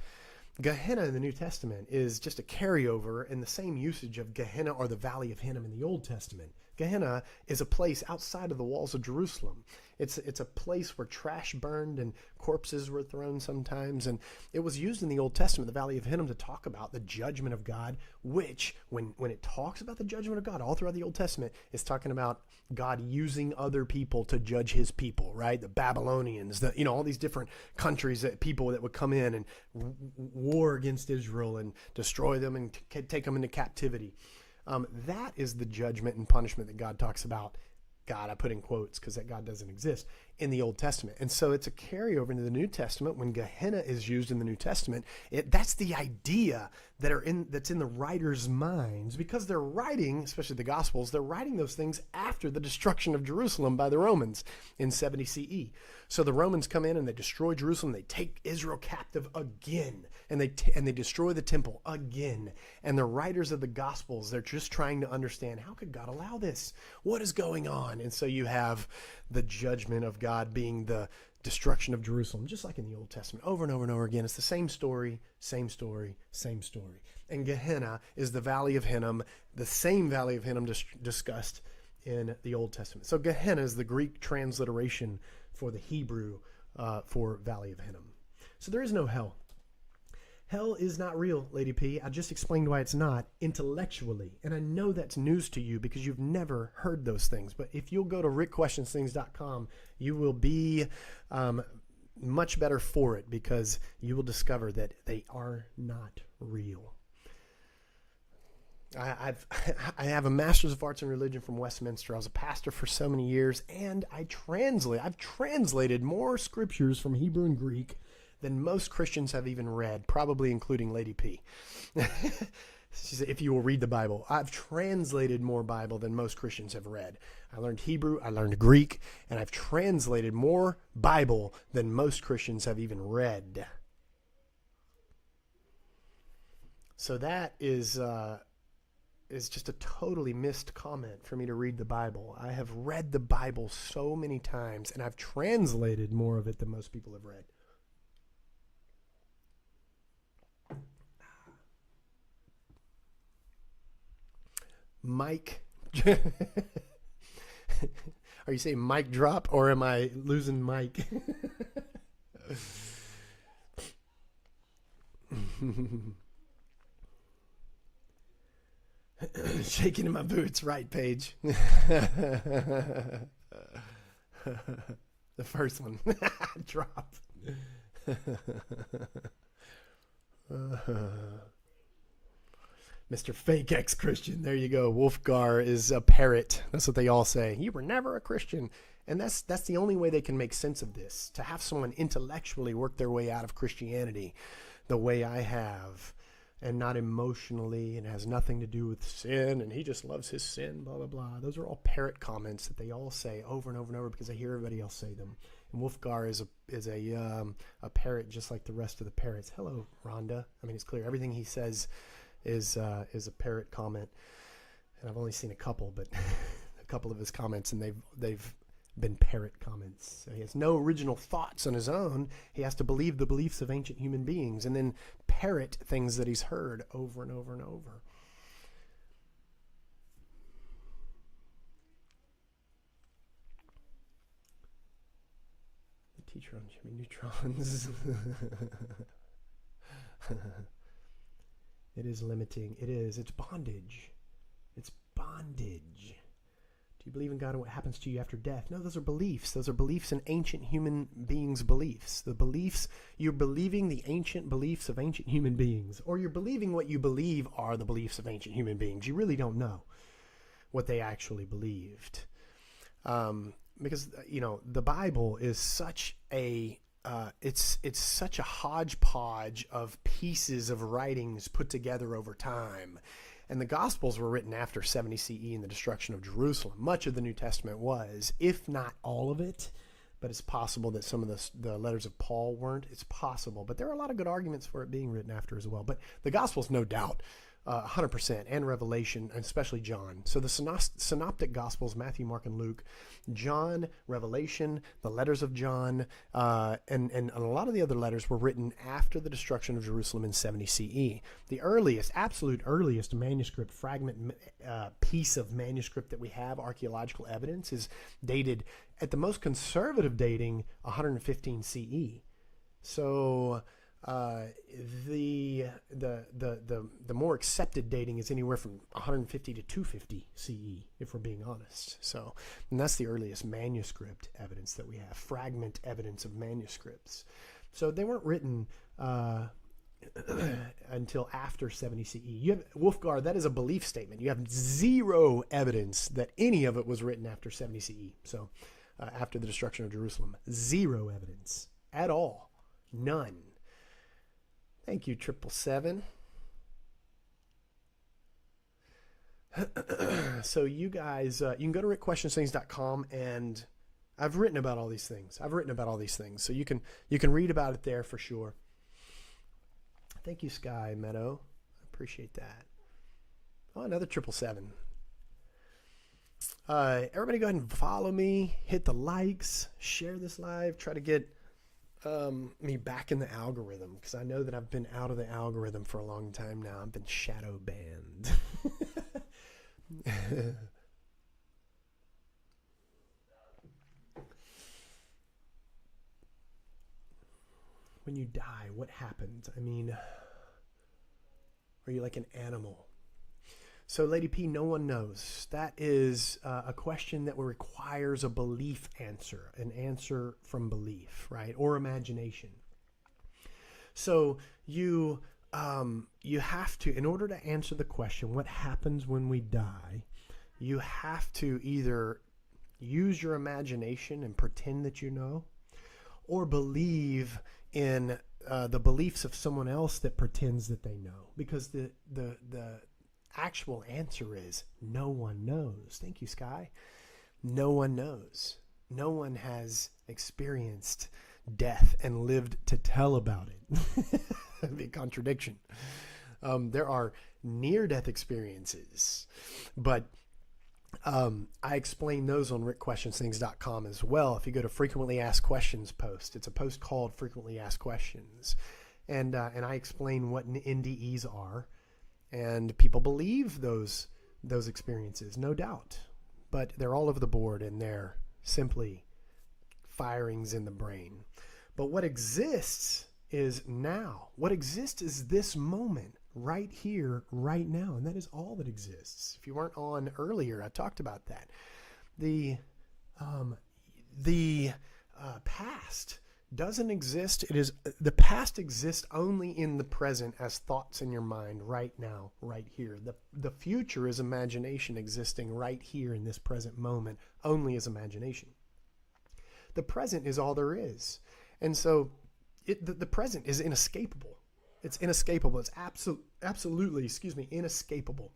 Gehenna in the New Testament is just a carryover in the same usage of Gehenna or the Valley of Hinnom in the Old Testament. Gehenna is a place outside of the walls of Jerusalem. It's a place where trash burned and corpses were thrown sometimes. And it was used in the Old Testament, the Valley of Hinnom, to talk about the judgment of God, which, when it talks about the judgment of God all throughout the Old Testament, it's talking about God using other people to judge his people, right? The Babylonians, all these different countries, people that would come in and war against Israel and destroy them and take them into captivity. That is the judgment and punishment that God talks about God, I put in quotes because that God doesn't exist in the Old Testament. And so it's a carryover into the New Testament. When Gehenna is used in the New Testament, that's the idea that's in the writers' minds, because they're writing, especially the Gospels, they're writing those things after the destruction of Jerusalem by the Romans in 70 CE. So the Romans come in and they destroy Jerusalem. They take Israel captive again, and they destroy the temple again. And the writers of the Gospels, they're just trying to understand, how could God allow this? What is going on? And so you have the judgment of God being the destruction of Jerusalem, just like in the Old Testament, over and over and over again. It's the same story, same story, same story. And Gehenna is the Valley of Hinnom, the same Valley of Hinnom discussed in the Old Testament. So Gehenna is the Greek transliteration for the Hebrew for Valley of Hinnom. So there is no hell. Hell is not real, Lady P. I just explained why it's not intellectually. And I know that's news to you because you've never heard those things. But if you'll go to rickquestionsthings.com, you will be much better for it, because you will discover that they are not real. I have a Master's of Arts in Religion from Westminster. I was a pastor for so many years, and I've translated more scriptures from Hebrew and Greek than most Christians have even read, probably including Lady P. She said, if you will read the Bible. I've translated more Bible than most Christians have read. I learned Hebrew, I learned Greek, and I've translated more Bible than most Christians have even read. So that is just a totally missed comment for me to read the Bible. I have read the Bible so many times, and I've translated more of it than most people have read. Mike. Are you saying mic drop, or am I losing Mike? Shaking in my boots, right, Paige? The first one. Drop. Mr. Fake Ex-Christian. There you go. Wolfgar is a parrot. That's what they all say. You were never a Christian. And that's the only way they can make sense of this. To have someone intellectually work their way out of Christianity the way I have, and not emotionally, and has nothing to do with sin, and he just loves his sin, blah, blah, blah. Those are all parrot comments that they all say over and over and over because I hear everybody else say them. And Wolfgar is a parrot just like the rest of the parrots. Hello, Rhonda. I mean, it's clear. Everything he says is a parrot comment, and I've only seen a couple, but a couple of his comments, and they've been parrot comments. So he has no original thoughts on his own. He has to believe the beliefs of ancient human beings and then parrot things that he's heard over and over and over. The teacher on Jimmy Neutrons. It is limiting. It is. It's bondage. It's bondage. Do you believe in God and what happens to you after death? No, those are beliefs. Those are beliefs in ancient human beings' beliefs. The beliefs, you're believing the ancient beliefs of ancient human beings, or you're believing what you believe are the beliefs of ancient human beings. You really don't know what they actually believed. Because, the Bible is such a it's such a hodgepodge of pieces of writings put together over time. And the Gospels were written after 70 CE and the destruction of Jerusalem. Much of the New Testament was, if not all of it, but it's possible that some of the letters of Paul weren't. It's possible, but there are a lot of good arguments for it being written after as well. But the Gospels, no doubt, 100%, and Revelation, and especially John. So the synoptic Gospels, Matthew, Mark, and Luke, John, Revelation, the letters of John, and a lot of the other letters were written after the destruction of Jerusalem in 70 CE. The absolute earliest manuscript fragment piece of manuscript that we have, archaeological evidence, is dated at the most conservative dating 115 CE. So the more accepted dating is anywhere from 150 to 250 CE, if we're being honest. So, and that's the earliest manuscript evidence that we have, fragment evidence of manuscripts. So they weren't written until after 70 CE. You have, Wolfgard, that is a belief statement. You have zero evidence that any of it was written after 70 CE. So after the destruction of Jerusalem. Zero evidence at all. None. Thank you, 777. So you guys, you can go to rickquestionsthings.com, and I've written about all these things. So you can read about it there for sure. Thank you, Sky Meadow. I appreciate that. Oh, another 777. Everybody go ahead and follow me, hit the likes, share this live, try to get me back in the algorithm, because I know that I've been out of the algorithm for a long time now. I've been shadow banned. When you die, what happens? I mean, are you like an animal? So, Lady P, no one knows. That is a question that requires a belief answer, an answer from belief, right? Or imagination. So you have to, in order to answer the question, what happens when we die, you have to either use your imagination and pretend that you know, or believe in the beliefs of someone else that pretends that they know. Because the actual answer is no one knows. Thank you, Sky. No one knows. No one has experienced death and lived to tell about it. That'd be a contradiction. There are near-death experiences, but I explain those on rickquestionsthings.com as well. If you go to frequently asked questions post, it's a post called frequently asked questions, and I explain what NDEs are, and people believe those experiences, no doubt, but they're all over the board, and they're simply firings in the brain. But what exists is now. What exists is this moment, right here, right now, and that is all that exists. If you weren't on earlier, I talked about that. The past doesn't exist. It is the past exists only in the present as thoughts in your mind right now, right here. The future is imagination existing right here in this present moment, only as imagination. The present is all there is, and so the present is inescapable. It's inescapable. It's absolutely, inescapable.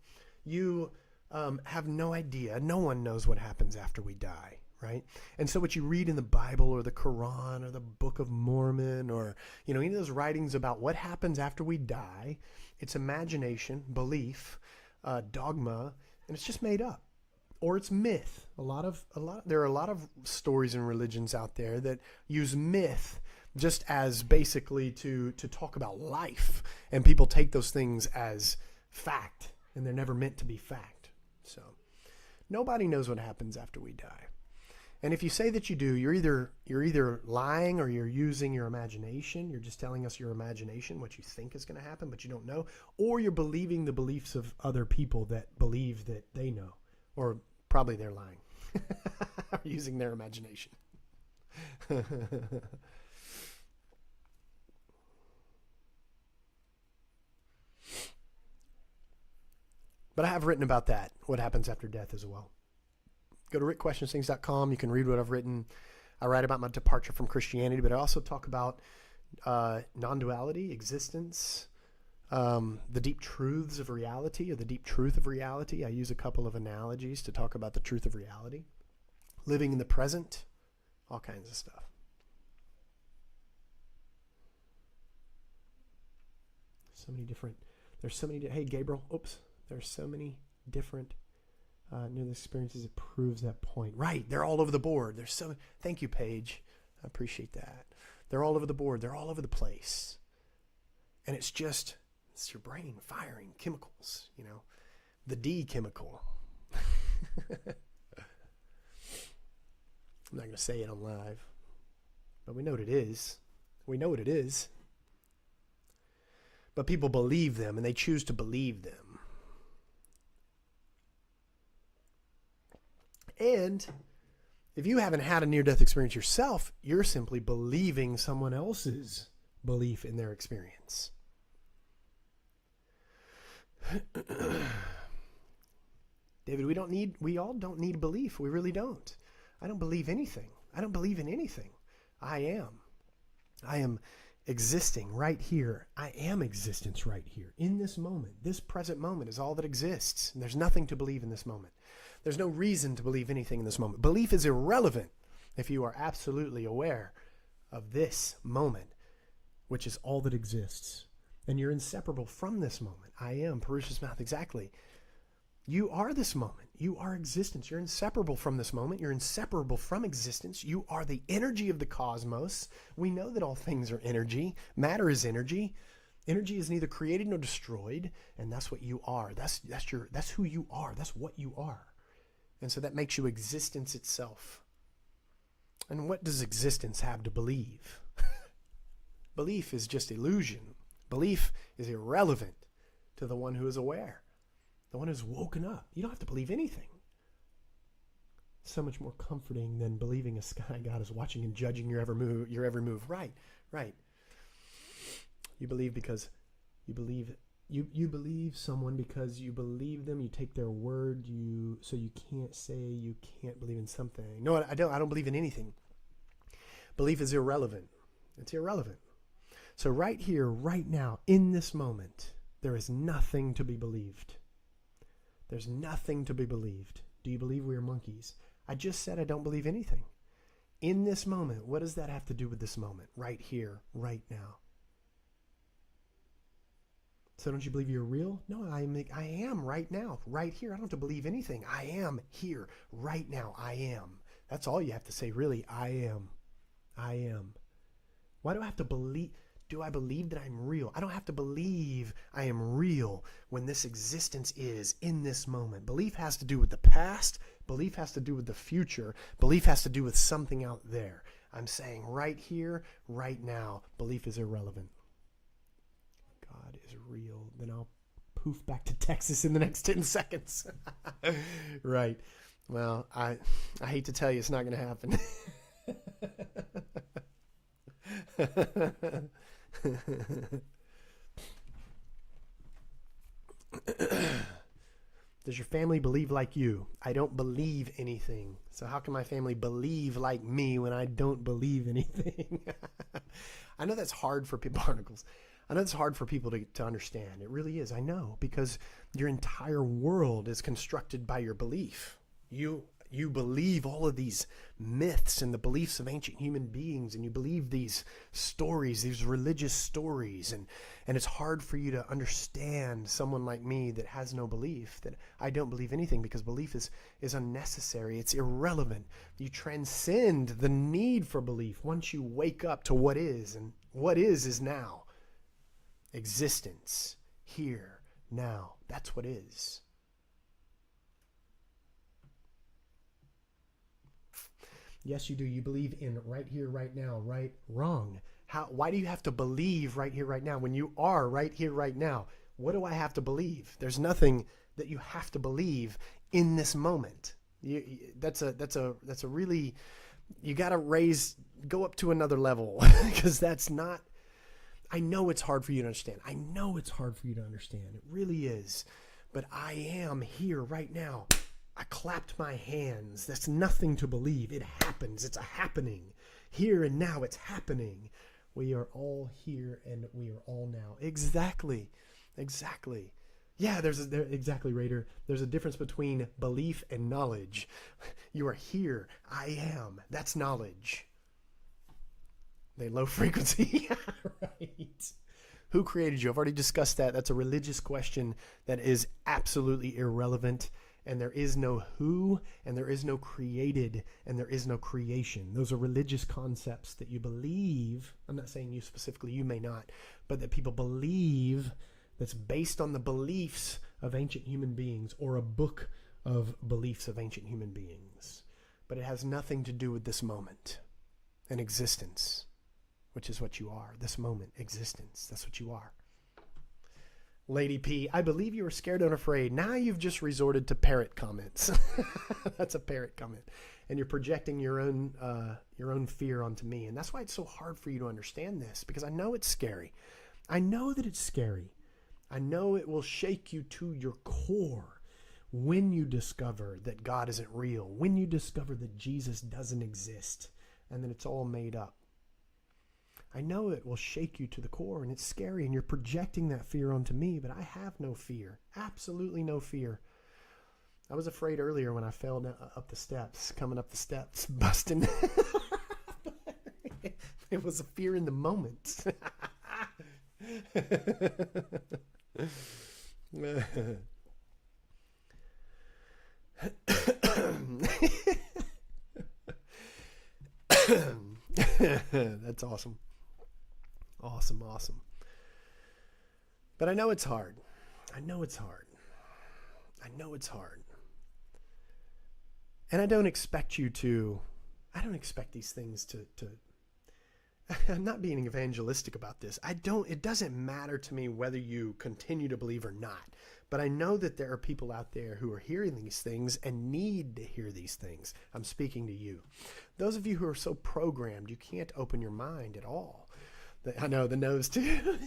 You have no idea. No one knows what happens after we die, right? And so what you read in the Bible or the Quran or the Book of Mormon or, any of those writings about what happens after we die, it's imagination, belief, dogma, and it's just made up. Or it's myth. There are a lot of stories and religions out there that use myth just as basically to talk about life, and people take those things as fact, and they're never meant to be fact. So nobody knows what happens after we die. And if you say that you do, you're either lying or you're using your imagination. You're just telling us your imagination, what you think is going to happen, but you don't know. Or you're believing the beliefs of other people that believe that they know. Or probably they're lying. Or using their imagination. But I have written about that, what happens after death as well. Go to rickquestionsthings.com. You can read what I've written. I write about my departure from Christianity, but I also talk about non-duality, existence, the deep truths of reality, or the deep truth of reality. I use a couple of analogies to talk about the truth of reality. Living in the present, all kinds of stuff. Hey, Gabriel, there's so many different near experiences. It proves that point. Right. They're all over the board. Thank you, Paige. I appreciate that. They're all over the board. They're all over the place. And it's your brain firing chemicals, the D chemical. I'm not going to say it on live, but we know what it is. But people believe them, and they choose to believe them. And if you haven't had a near-death experience yourself, you're simply believing someone else's belief in their experience. David, we all don't need belief. We really don't. I don't believe anything. I don't believe in anything. I am. I am existing right here. I am existence right here in this moment. This present moment is all that exists. And there's nothing to believe in this moment. There's no reason to believe anything in this moment. Belief is irrelevant if you are absolutely aware of this moment, which is all that exists. And you're inseparable from this moment. I am, Purusha's mouth, exactly. You are this moment. You are existence. You're inseparable from this moment. You're inseparable from existence. You are the energy of the cosmos. We know that all things are energy. Matter is energy. Energy is neither created nor destroyed, and that's what you are. That's who you are. That's what you are. And so that makes you existence itself. And what does existence have to believe? Belief is just illusion. Belief is irrelevant to the one who is aware, the one who's woken up. You don't have to believe anything. So much more comforting than believing a sky god is watching and judging your every move. Right. You believe because you believe. You believe someone because you believe them. You take their word. So you can't say you can't believe in something. No, I don't. I don't believe in anything. Belief is irrelevant. It's irrelevant. So right here, right now, in this moment, there is nothing to be believed. There's nothing to be believed. Do you believe we are monkeys? I just said I don't believe anything. In this moment, what does that have to do with this moment? Right here, right now. So don't you believe you're real? No, I am right now, right here. I don't have to believe anything. I am here, right now. I am. That's all you have to say, really. I am. I am. Why do I have to believe? Do I believe that I'm real? I don't have to believe I am real when this existence is in this moment. Belief has to do with the past. Belief has to do with the future. Belief has to do with something out there. I'm saying right here, right now, belief is irrelevant. God is real. Then I'll poof back to Texas in the next 10 seconds. Right. Well, I hate to tell you, it's not going to happen. Does your family believe like you? I don't believe anything. So how can my family believe like me when I don't believe anything? I know that's hard for people. Barnacles. I know it's hard for people to understand. It really is. I know, because your entire world is constructed by your belief. You believe all of these myths and the beliefs of ancient human beings, and you believe these stories, these religious stories, and it's hard for you to understand someone like me that has no belief, that I don't believe anything, because belief is unnecessary. It's irrelevant. You transcend the need for belief once you wake up to what is, and what is now. Existence, here, now. That's what is. Yes, you do. You believe in right here, right now, right, wrong. Why do you have to believe right here, right now when you are right here, right now? What do I have to believe? There's nothing that you have to believe in this moment. That's a really, you got to go up to another level, because that's not. I know it's hard for you to understand. I know it's hard for you to understand. It really is. But I am here right now. I clapped my hands. That's nothing to believe. It happens. It's a happening. Here and now, it's happening. We are all here and we are all now. Exactly. Yeah, exactly, Raider. There's a difference between belief and knowledge. You are here. I am. That's knowledge. They low frequency. Right. Who created you? I've already discussed that. That's a religious question that is absolutely irrelevant. And there is no who, and there is no created, and there is no creation. Those are religious concepts that you believe. I'm not saying you specifically, you may not, but that people believe, that's based on the beliefs of ancient human beings, or a book of beliefs of ancient human beings. But it has nothing to do with this moment and existence, which is what you are. This moment, existence, that's what you are. Lady P, I believe you were scared and afraid. Now you've just resorted to parrot comments. That's a parrot comment. And you're projecting your own fear onto me. And that's why it's so hard for you to understand this, because I know it's scary. I know that it's scary. I know it will shake you to your core when you discover that God isn't real, when you discover that Jesus doesn't exist and that it's all made up. I know it will shake you to the core, and it's scary, and you're projecting that fear onto me, but I have no fear, absolutely no fear. I was afraid earlier when I fell up the steps, coming up the steps, busting. It was a fear in the moment. That's awesome. Awesome. But I know it's hard. I know it's hard. And I don't expect these things to I'm not being evangelistic about this. It doesn't matter to me whether you continue to believe or not. But I know that there are people out there who are hearing these things and need to hear these things. I'm speaking to you. Those of you who are so programmed, you can't open your mind at all. I know, the nose too.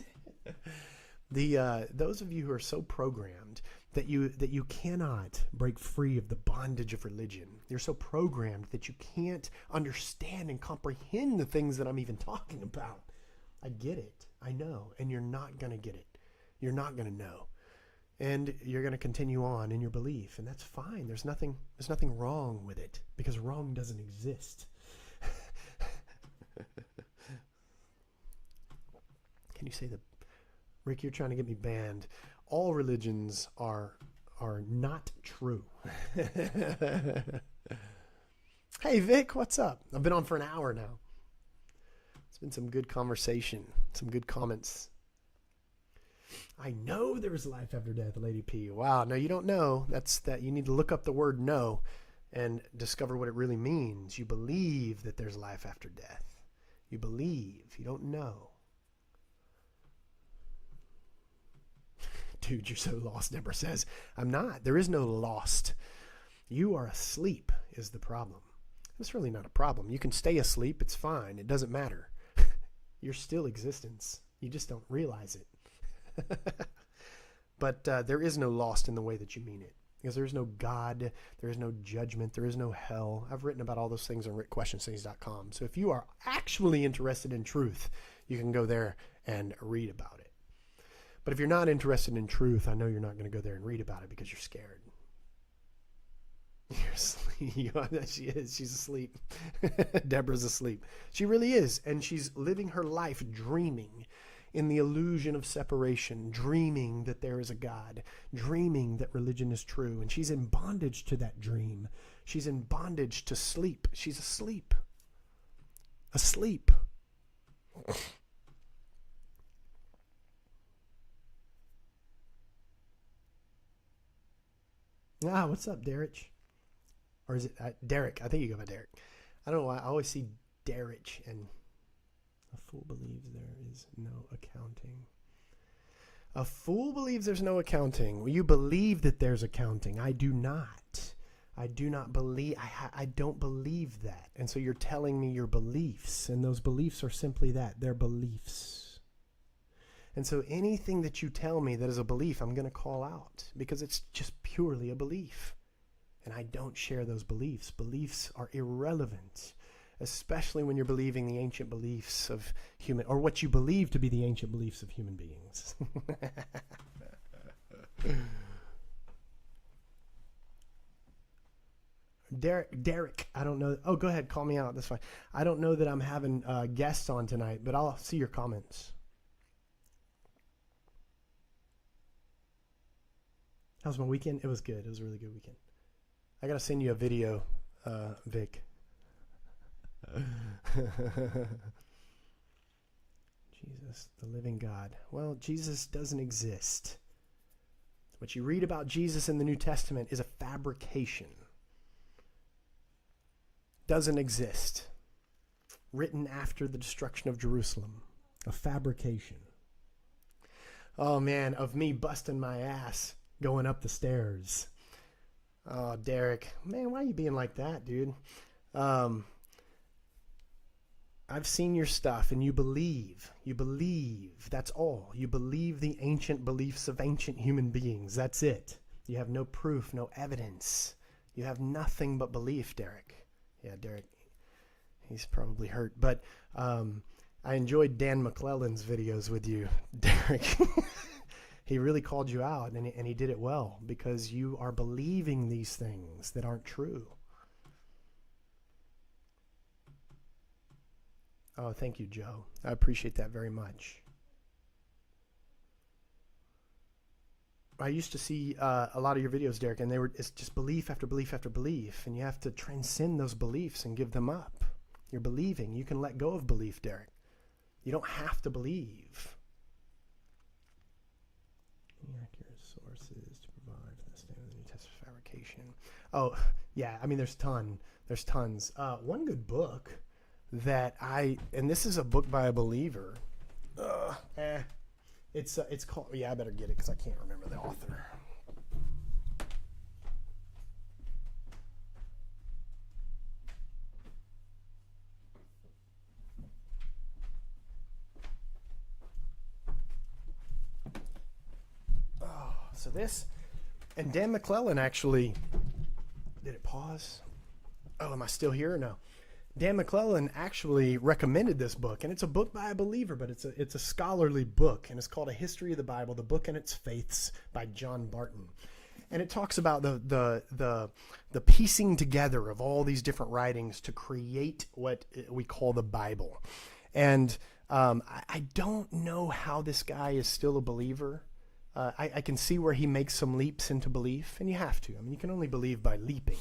Those of you who are so programmed that you cannot break free of the bondage of religion. You're so programmed that you can't understand and comprehend the things that I'm even talking about. I get it. I know. And you're not going to get it. You're not going to know. And you're going to continue on in your belief. And that's fine. There's nothing wrong with it, because wrong doesn't exist. Can you say that? Rick, you're trying to get me banned. All religions are not true. Hey, Vic, what's up? I've been on for an hour now. It's been some good conversation, some good comments. I know there's life after death, Lady P. Wow, no, you don't know. You need to look up the word know and discover what it really means. You believe that there's life after death. You believe. You don't know. Dude, you're so lost, Deborah says. I'm not. There is no lost. You are asleep is the problem. It's really not a problem. You can stay asleep. It's fine. It doesn't matter. You're still existence. You just don't realize it. But there is no lost in the way that you mean it. Because there is no God. There is no judgment. There is no hell. I've written about all those things on rickquestionthings.com. So if you are actually interested in truth, you can go there and read about it. But if you're not interested in truth, I know you're not going to go there and read about it because you're scared. You're asleep. She is. She's asleep. Deborah's asleep. She really is. And she's living her life dreaming in the illusion of separation, dreaming that there is a God, dreaming that religion is true. And she's in bondage to that dream. She's in bondage to sleep. She's asleep. Asleep. What's up, Derek? Or is it Derek? I think you go by Derek. I don't know why. I always see Derek, and a fool believes there is no accounting. A fool believes there's no accounting. Well, you believe that there's accounting. I do not. I do not believe. I don't believe that. And so you're telling me your beliefs, and those beliefs are simply that. They're beliefs. And so anything that you tell me that is a belief, I'm going to call out because it's just purely a belief. And I don't share those beliefs. Beliefs are irrelevant, especially when you're believing the ancient beliefs of human, or what you believe to be the ancient beliefs of human beings. Derek, I don't know. Oh, go ahead. Call me out. That's fine. I don't know that I'm having guests on tonight, but I'll see your comments. How's my weekend? It was good. It was a really good weekend. I got to send you a video, Vic. Jesus, the living God. Well, Jesus doesn't exist. What you read about Jesus in the New Testament is a fabrication. Doesn't exist. Written after the destruction of Jerusalem. A fabrication. Oh, man, of me busting my ass going up the stairs. Oh, Derek. Man, why are you being like that, dude? I I've seen your stuff, and you believe. You believe. That's all. You believe the ancient beliefs of ancient human beings. That's it. You have no proof, no evidence. You have nothing but belief, Derek. Yeah, Derek, he's probably hurt. But I enjoyed Dan McClellan's videos with you, Derek. He really called you out, and he did it well, because you are believing these things that aren't true. Oh, thank you, Joe. I appreciate that very much. I used to see a lot of your videos, Derek, and it's just belief after belief after belief, and you have to transcend those beliefs and give them up. You're believing. You can let go of belief, Derek. You don't have to believe. Any accurate sources to provide for the statement of the New Testament fabrication? Oh, yeah. I mean, there's tons. One good book that and this is a book by a believer. It's called, yeah, I better get it because I can't remember the author. So this, and Dan McClellan actually, did it pause? Oh, am I still here or no? Dan McClellan actually recommended this book, and it's a book by a believer, but it's a scholarly book, and it's called A History of the Bible, The Book and Its Faiths by John Barton. And it talks about the piecing together of all these different writings to create what we call the Bible. And I don't know how this guy is still a believer. I can see where he makes some leaps into belief, and you have to. I mean, you can only believe by leaping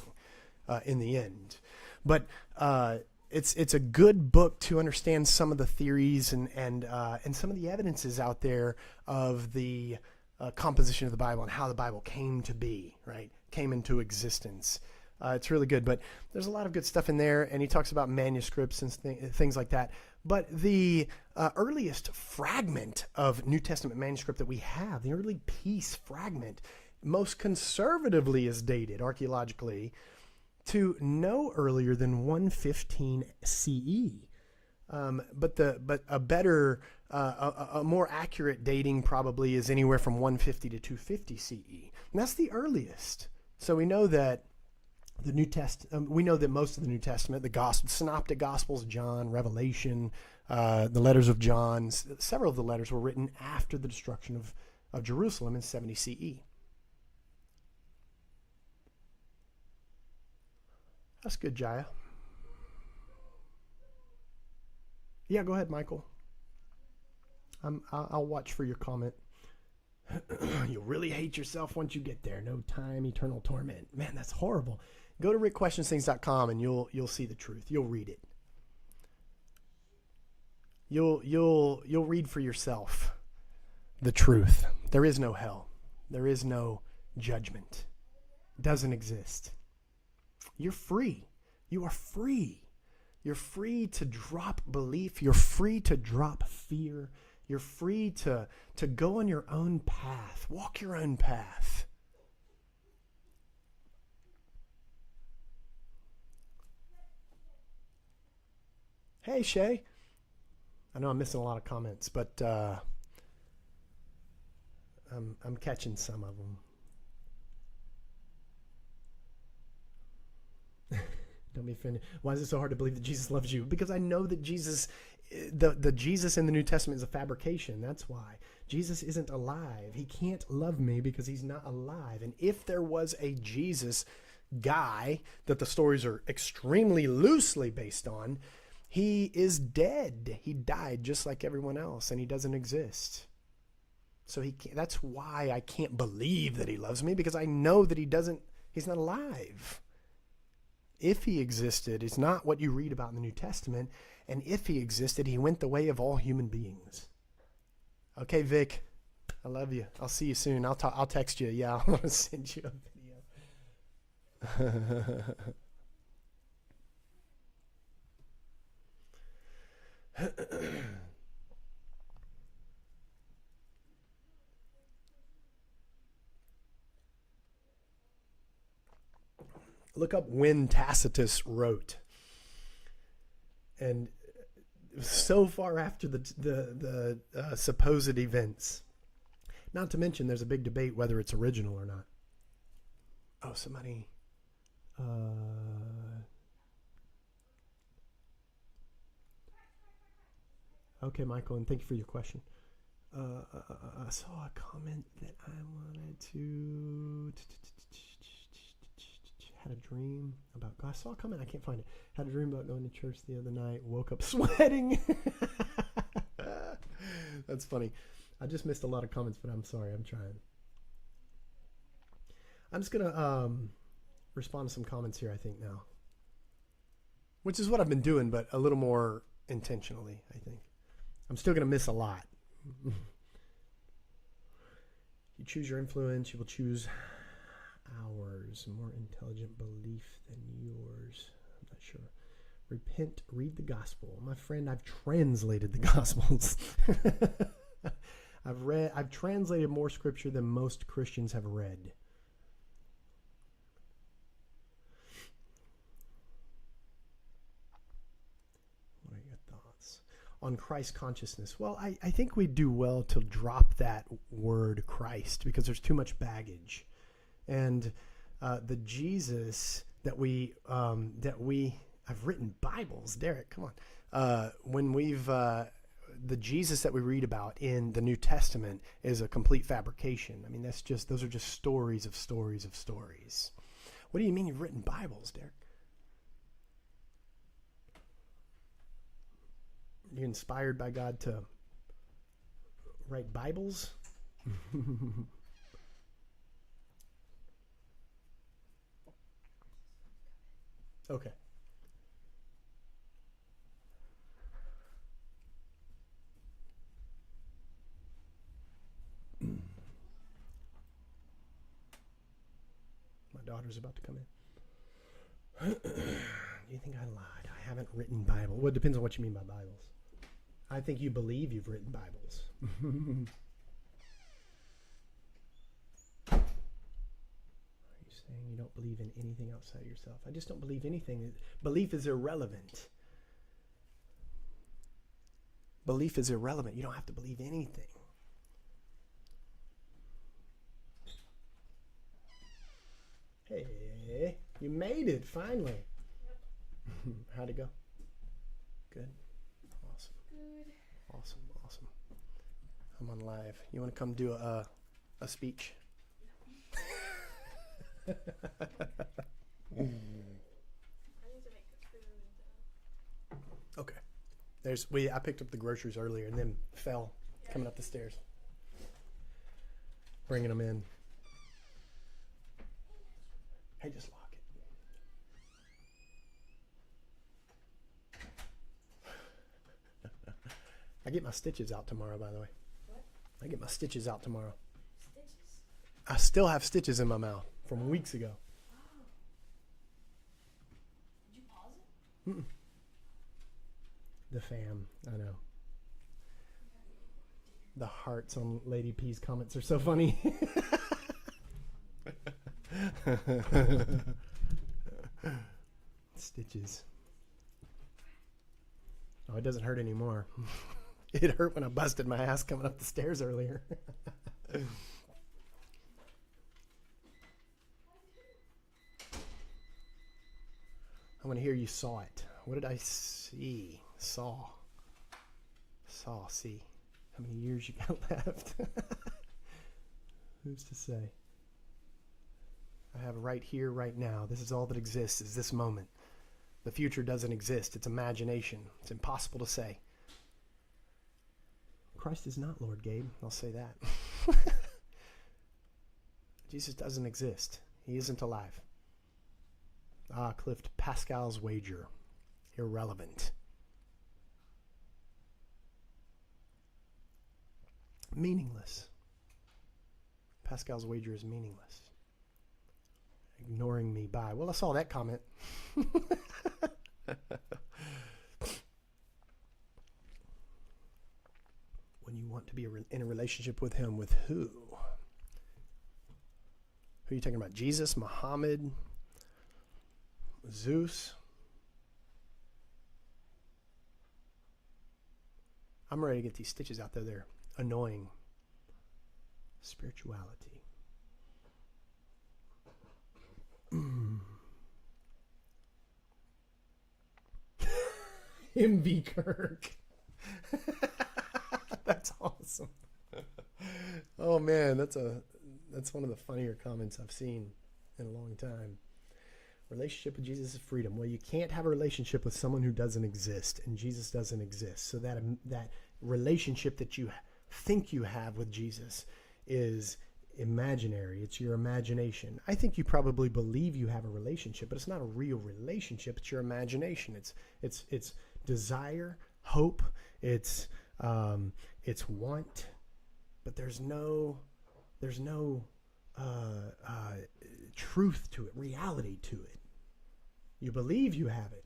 in the end. But it's a good book to understand some of the theories and some of the evidences out there of the composition of the Bible and how the Bible came to be, right? Came into existence. It's really good, but there's a lot of good stuff in there, and he talks about manuscripts and things like that. But the earliest fragment of New Testament manuscript that we have, the early piece fragment, most conservatively is dated archaeologically to no earlier than 115 CE. But a better, a more accurate dating probably is anywhere from 150 to 250 CE. And that's the earliest. So we know that the New Testament, we know that most of the New Testament, the synoptic Gospels, John, Revelation, the letters of John, several of the letters were written after the destruction of Jerusalem in 70 CE. That's good, Jaya. Yeah, go ahead, Michael. I'll watch for your comment. You'll really hate yourself once you get there. No time, eternal torment. Man, that's horrible. Go to rickquestionsthings.com and you'll see the truth. You'll read it. You'll read for yourself the truth. There is no hell. There is no judgment. It doesn't exist. You're free. You are free. You're free to drop belief. You're free to drop fear. You're free to go on your own path. Walk your own path. Hey, Shay. I know I'm missing a lot of comments, but I'm catching some of them. Don't be offended. Why is it so hard to believe that Jesus loves you? Because I know that Jesus, the Jesus in the New Testament is a fabrication. That's why. Jesus isn't alive. He can't love me because he's not alive. And if there was a Jesus guy that the stories are extremely loosely based on, he is dead. He died just like everyone else, and he doesn't exist. So that's why I can't believe that he loves me, because I know that he's not alive. If he existed, it's not what you read about in the New Testament. And if he existed, he went the way of all human beings. Okay, Vic, I love you. I'll see you soon. I'll text you. Yeah, I want to send you a video. Look up when Tacitus wrote. And so far after the supposed events. Not to mention, there's a big debate whether it's original or not. Oh, somebody. Okay, Michael, and thank you for your question. I saw a comment that I wanted to. Had a dream about. I saw a comment. I can't find it. Had a dream about going to church the other night. Woke up sweating. That's funny. I just missed a lot of comments, but I'm sorry. I'm trying. I'm just gonna respond to some comments here. I think now, which is what I've been doing, but a little more intentionally. I think I'm still gonna miss a lot. You choose your influence. You will choose ours. More intelligent belief than yours. I'm not sure. Repent, read the gospel. My friend, I've translated the gospels. I've translated more scripture than most Christians have read. What are your thoughts on Christ consciousness? Well, I think we do well to drop that word Christ because there's too much baggage. And the Jesus that I've written Bibles, Derek, come on. The Jesus that we read about in the New Testament is a complete fabrication. I mean, those are just stories of stories of stories. What do you mean you've written Bibles, Derek? You're inspired by God to write Bibles? Okay. My daughter's about to come in. Do you think I lied? I haven't written Bible. Well, it depends on what you mean by Bibles. I think you believe you've written Bibles. Are you saying you don't believe in anything outside yourself? I just don't believe anything. Belief is irrelevant. Belief is irrelevant. You don't have to believe anything. Hey, you made it finally. Yep. How'd it go? Good. Awesome. Good. Awesome. I'm on live. You want to come do a speech? I need to make food. Okay. I picked up the groceries earlier and then fell coming up the stairs. Bringing them in. Hey, just lock it. I get my stitches out tomorrow, by the way. What? I get my stitches out tomorrow. Stitches? I still have stitches in my mouth from weeks ago. Oh. Did you pause it? Mm-mm. The fam, I know. The hearts on Lady P's comments are so funny. Stitches. Oh, it doesn't hurt anymore. It hurt when I busted my ass coming up the stairs earlier. I want to hear you saw it. What did I see? See. How many years you got left? Who's to say? I have right here, right now. This is all that exists, is this moment. The future doesn't exist. It's imagination. It's impossible to say. Christ is not Lord Gabe. I'll say that. Jesus doesn't exist. He isn't alive. Cliff, Pascal's wager. Irrelevant. Meaningless. Pascal's wager is meaningless. Ignoring me by. Well, I saw that comment. When you want to be in a relationship with him, with who? Who are you talking about? Jesus, Muhammad, Zeus? I'm ready to get these stitches out there. They're annoying. Spirituality. MV Kirk. That's awesome. Oh man, that's one of the funnier comments I've seen in a long time. Relationship with Jesus is freedom. Well, you can't have a relationship with someone who doesn't exist, and Jesus doesn't exist. So that relationship that you think you have with Jesus is imaginary. It's your imagination. I think you probably believe you have a relationship, but it's not a real relationship. It's your imagination. It's desire, hope. It's want, but there's no truth to it, reality to it. You believe you have it.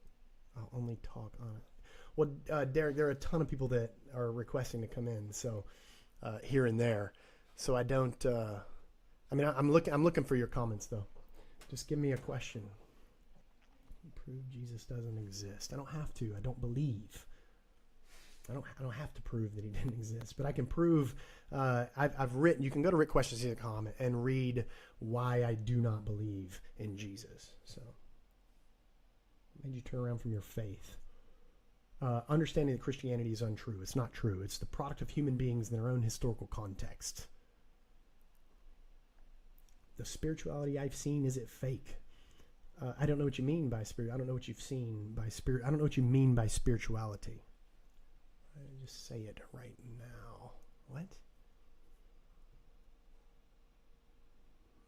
I'll only talk on it. Well, Derek, there are a ton of people that are requesting to come in, so here and there. So I don't. I'm looking for your comments though. Just give me a question. Prove Jesus doesn't exist. I don't have to. I don't believe. I don't have to prove that he didn't exist, but I can prove. I've written. You can go to Rick Questions in the comment and read why I do not believe in Jesus. So, made you turn around from your faith. Understanding that Christianity is untrue. It's not true. It's the product of human beings in their own historical context. The spirituality I've seen, is it fake? I don't know what you mean by spirit. I don't know what you've seen by spirit. I don't know what you mean by spirituality. I just say it right now. What?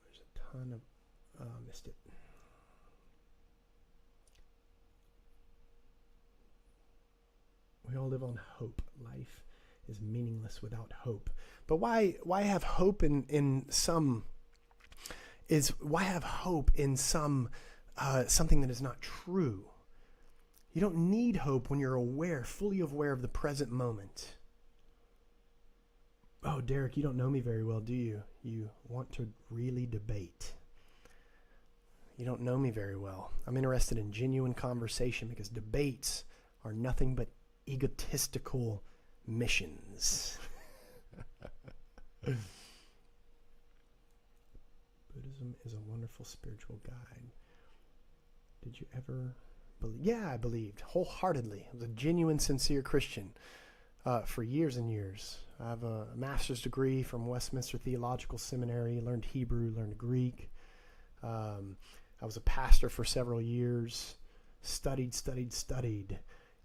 There's a ton of... missed it. We all live on hope. Life is meaningless without hope. But why have hope in some... Why have hope in some something that is not true? You don't need hope when you're fully aware of the present moment. Oh, Derek, you don't know me very well, do you? You want to really debate. You don't know me very well. I'm interested in genuine conversation because debates are nothing but egotistical missions. Buddhism is a wonderful spiritual guide. Did you ever believe? Yeah, I believed wholeheartedly. I was a genuine, sincere Christian for years and years. I have a master's degree from Westminster Theological Seminary, learned Hebrew, learned Greek. I was a pastor for several years, studied,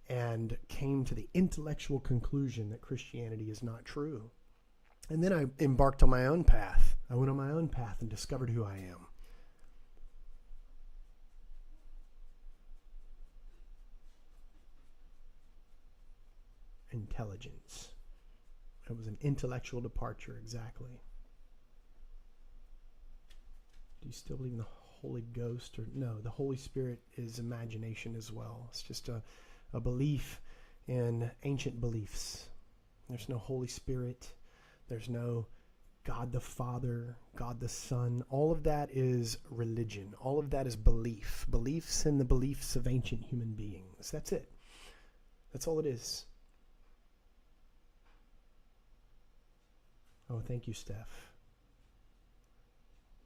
and came to the intellectual conclusion that Christianity is not true. And then I embarked on my own path. I went on my own path and discovered who I am. Intelligence. It was an intellectual departure, exactly. Do you still believe in the Holy Ghost? Or no, the Holy Spirit is imagination as well. It's just a belief in ancient beliefs. There's no Holy Spirit. There's no God the Father, God the Son. All of that is religion. All of that is belief. Beliefs in the beliefs of ancient human beings. That's it. That's all it is. Oh, thank you, Steph.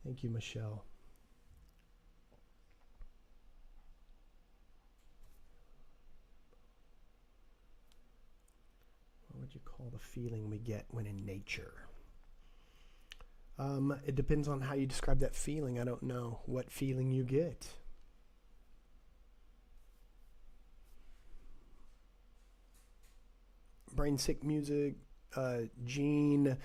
Thank you, Michelle. What would you call the feeling we get when in nature? It depends on how you describe that feeling. I don't know what feeling you get. Brain Sick Music, Gene.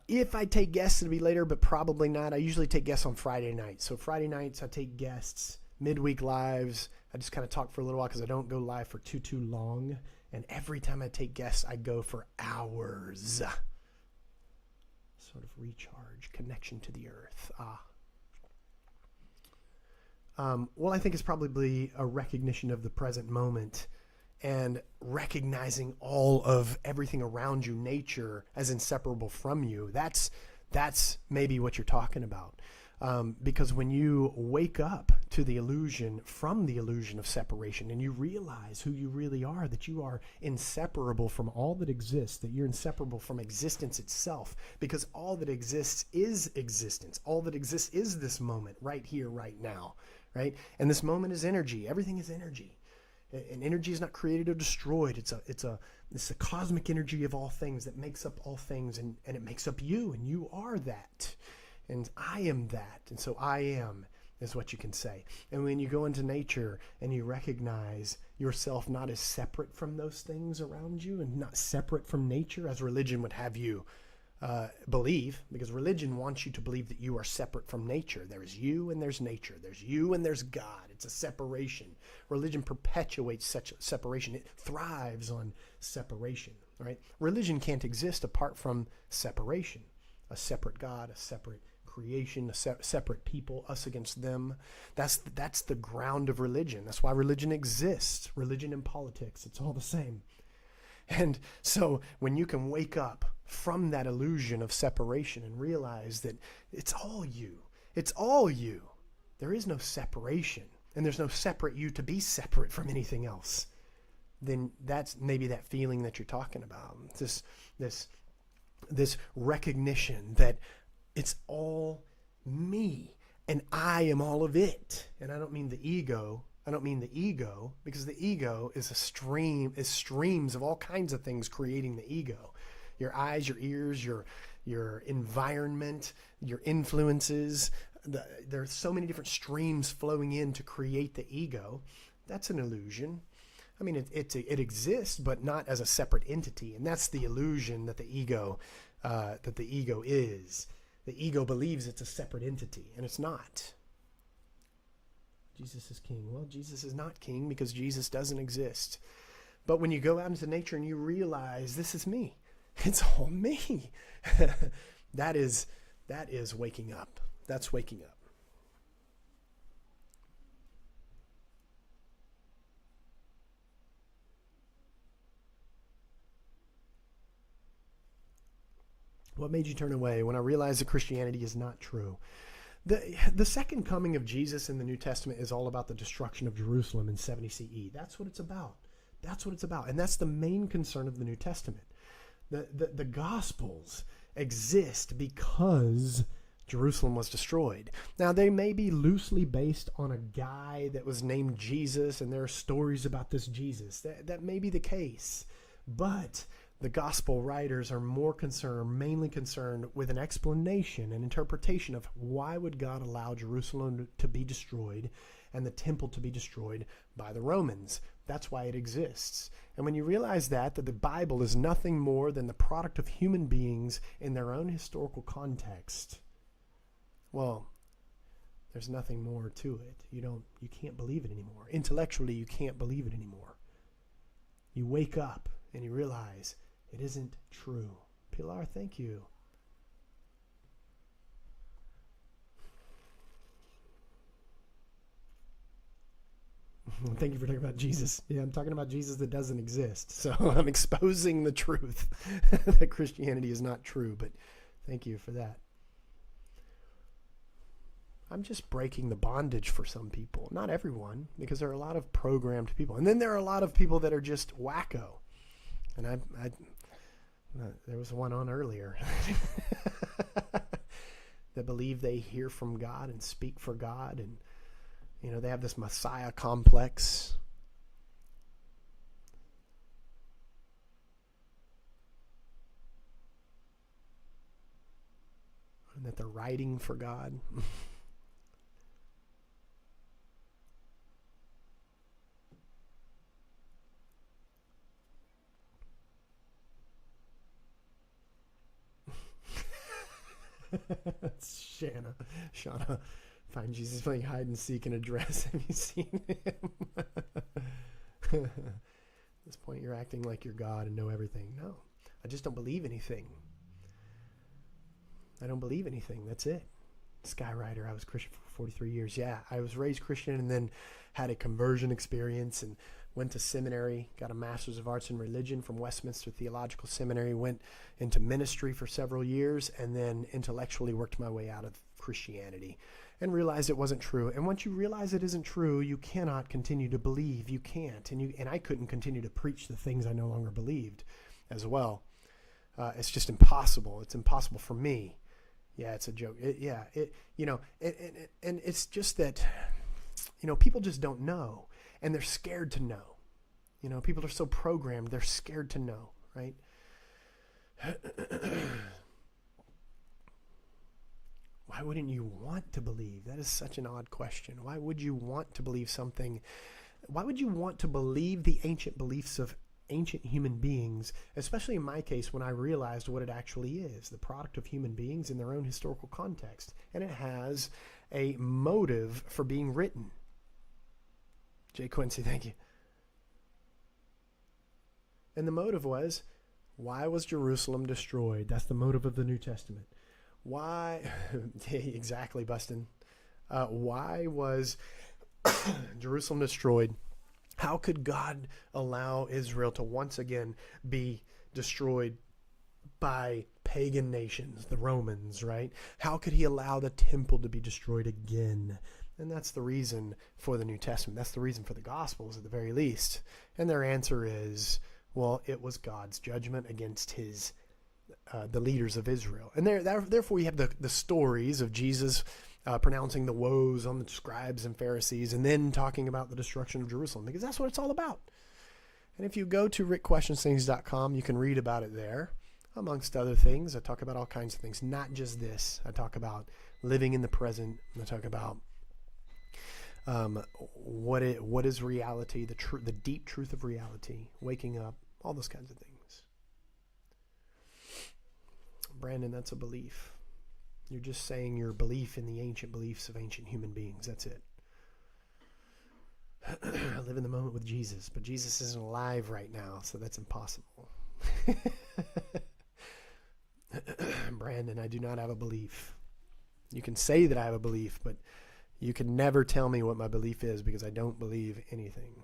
If I take guests, it'll be later, but probably not. I usually take guests on Friday nights. So Friday nights, I take guests, midweek lives. I just kind of talk for a little while because I don't go live for too long. And every time I take guests, I go for hours. Sort of recharge, connection to the earth. Well, I think it's probably a recognition of the present moment and recognizing all of everything around you, nature, as inseparable from you. That's maybe what you're talking about. Because when you wake up to the illusion, from the illusion of separation, and you realize who you really are, that you are inseparable from all that exists, that you're inseparable from existence itself, because all that exists is existence. All that exists is this moment, right here, right now, right? And this moment is energy. Everything is energy. And energy is not created or destroyed. It's a cosmic energy of all things that makes up all things, and it makes up you, and you are that. And I am that, and so I am, is what you can say. And when you go into nature and you recognize yourself not as separate from those things around you, and not separate from nature, as religion would have you believe, because religion wants you to believe that you are separate from nature. There is you and there's nature. There's you and there's God. It's a separation. Religion perpetuates such separation. It thrives on separation, right? Religion can't exist apart from separation. A separate God, a separate creation, a separate people, us against them. That's the ground of religion. That's why religion exists. Religion and politics, it's all the same. And so when you can wake up from that illusion of separation and realize that it's all you, there is no separation, and there's no separate you to be separate from anything else, then that's maybe that feeling that you're talking about. This recognition that it's all me and I am all of it. And I don't mean the ego. Because the ego is streams of all kinds of things creating the ego. Your eyes, your ears, your environment, your influences. There are so many different streams flowing in to create the ego. That's an illusion. I mean, it exists, but not as a separate entity, and that's the illusion that the ego is. The ego believes it's a separate entity, and it's not. Jesus is king. Well, Jesus is not king because Jesus doesn't exist. But when you go out into nature and you realize this is me, it's all me. that is waking up. That's waking up. What made you turn away? When I realized that Christianity is not true. The second coming of Jesus in the New Testament is all about the destruction of Jerusalem in 70 CE. That's what it's about. And that's the main concern of the New Testament. The Gospels exist because Jerusalem was destroyed. Now, they may be loosely based on a guy that was named Jesus, and there are stories about this Jesus. That may be the case. But the gospel writers are mainly concerned with an explanation, an interpretation of why would God allow Jerusalem to be destroyed and the temple to be destroyed by the Romans. That's why it exists. And when you realize that the Bible is nothing more than the product of human beings in their own historical context, well, there's nothing more to it. You can't believe it anymore. Intellectually, you can't believe it anymore. You wake up and you realize it isn't true. Pilar, thank you. Thank you for talking about Jesus. Yeah, I'm talking about Jesus that doesn't exist. So I'm exposing the truth that Christianity is not true, but thank you for that. I'm just breaking the bondage for some people. Not everyone, because there are a lot of programmed people. And then there are a lot of people that are just wacko. And there was one on earlier that believe they hear from God and speak for God, and they have this Messiah complex. And that they're writing for God. Shauna, find Jesus playing hide and seek in a dress. Have you seen him? At this point, you're acting like you're God and know everything. No, I just don't believe anything. I don't believe anything. That's it. Skywriter, I was Christian for 43 years. Yeah, I was raised Christian and then had a conversion experience and went to seminary, got a Master's of Arts in Religion from Westminster Theological Seminary, went into ministry for several years, and then intellectually worked my way out of Christianity and realized it wasn't true. And once you realize it isn't true, you cannot continue to believe. You can't. And I couldn't continue to preach the things I no longer believed as well. It's just impossible. It's impossible for me. Yeah, it's a joke. And it's just that, people just don't know, and they're scared to know. People are so programmed, they're scared to know, right? Why wouldn't you want to believe? That is such an odd question. Why would you want to believe something? Why would you want to believe the ancient beliefs of ancient human beings, especially in my case when I realized what it actually is, the product of human beings in their own historical context, and it has a motive for being written. Jay Quincy, thank you. And the motive was, why was Jerusalem destroyed? That's the motive of the New Testament. Why? Exactly, Bustin. Why was Jerusalem destroyed? How could God allow Israel to once again be destroyed by pagan nations, the Romans, right? How could he allow the temple to be destroyed again? And that's the reason for the New Testament. That's the reason for the Gospels at the very least. And their answer is, well, it was God's judgment against the leaders of Israel. And therefore we have the stories of Jesus pronouncing the woes on the scribes and Pharisees, and then talking about the destruction of Jerusalem, because that's what it's all about. And if you go to rickquestionsthings.com, you can read about it there, amongst other things. I talk about all kinds of things, not just this. I talk about living in the present. I talk about what is reality, the deep truth of reality, waking up, all those kinds of things. Brandon, that's a belief. You're just saying your belief in the ancient beliefs of ancient human beings. That's it. I live in the moment with Jesus, but Jesus isn't alive right now, so that's impossible. Brandon, I do not have a belief. You can say that I have a belief, but you can never tell me what my belief is, because I don't believe anything.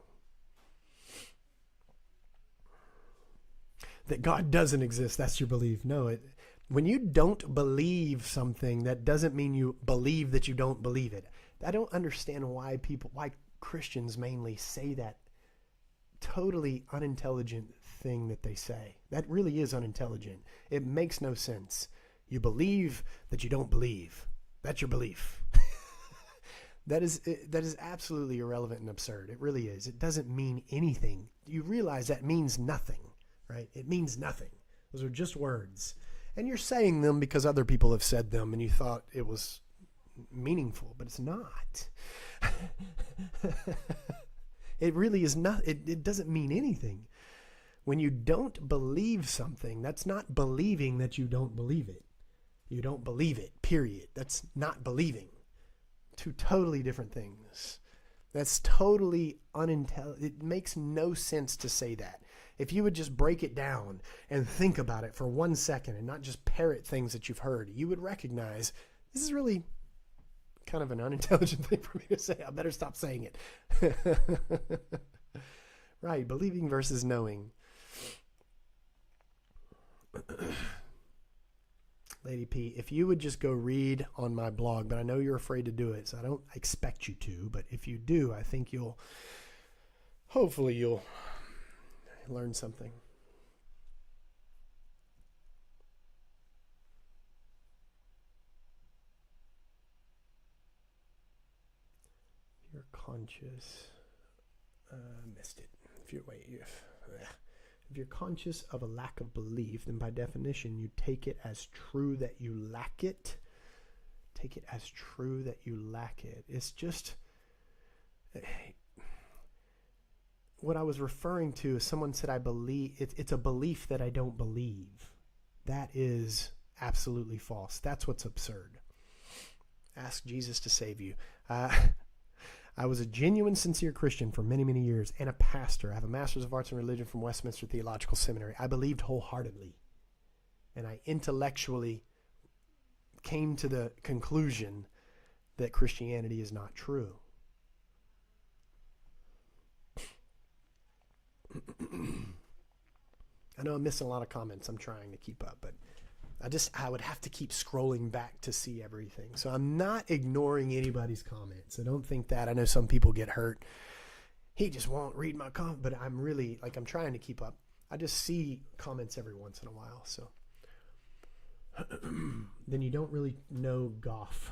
That God doesn't exist, that's your belief. No, when you don't believe something, that doesn't mean you believe that you don't believe it. I don't understand why Christians mainly say that totally unintelligent thing that they say. That really is unintelligent. It makes no sense. You believe that you don't believe. That's your belief. That is absolutely irrelevant and absurd. It really is. It doesn't mean anything. You realize that means nothing, right? It means nothing. Those are just words. And you're saying them because other people have said them and you thought it was meaningful, but it's not. It really is not. It doesn't mean anything. When you don't believe something, that's not believing that you don't believe it. You don't believe it, period. That's not believing. Two totally different things. That's totally unintelligent. It makes no sense to say that. If you would just break it down and think about it for 1 second and not just parrot things that you've heard, you would recognize this is really kind of an unintelligent thing for me to say. I better stop saying it. Right, believing versus knowing. Lady P, if you would just go read on my blog, but I know you're afraid to do it, so I don't expect you to, but if you do, I think hopefully you'll learn something. You're conscious. Missed it. If you're conscious of a lack of belief, then by definition, you take it as true that you lack it. Take it as true that you lack it. It's just what I was referring to is someone said, I believe, it's a belief that I don't believe. That is absolutely false. That's what's absurd. Ask Jesus to save you. I was a genuine, sincere Christian for many, many years and a pastor. I have a Master's of Arts in Religion from Westminster Theological Seminary. I believed wholeheartedly, and I intellectually came to the conclusion that Christianity is not true. I know I'm missing a lot of comments. I'm trying to keep up, but I would have to keep scrolling back to see everything. So I'm not ignoring anybody's comments. I don't think that. I know some people get hurt. He just won't read my comment, but I'm really, like, I'm trying to keep up. I just see comments every once in a while. So then you don't really know Goff,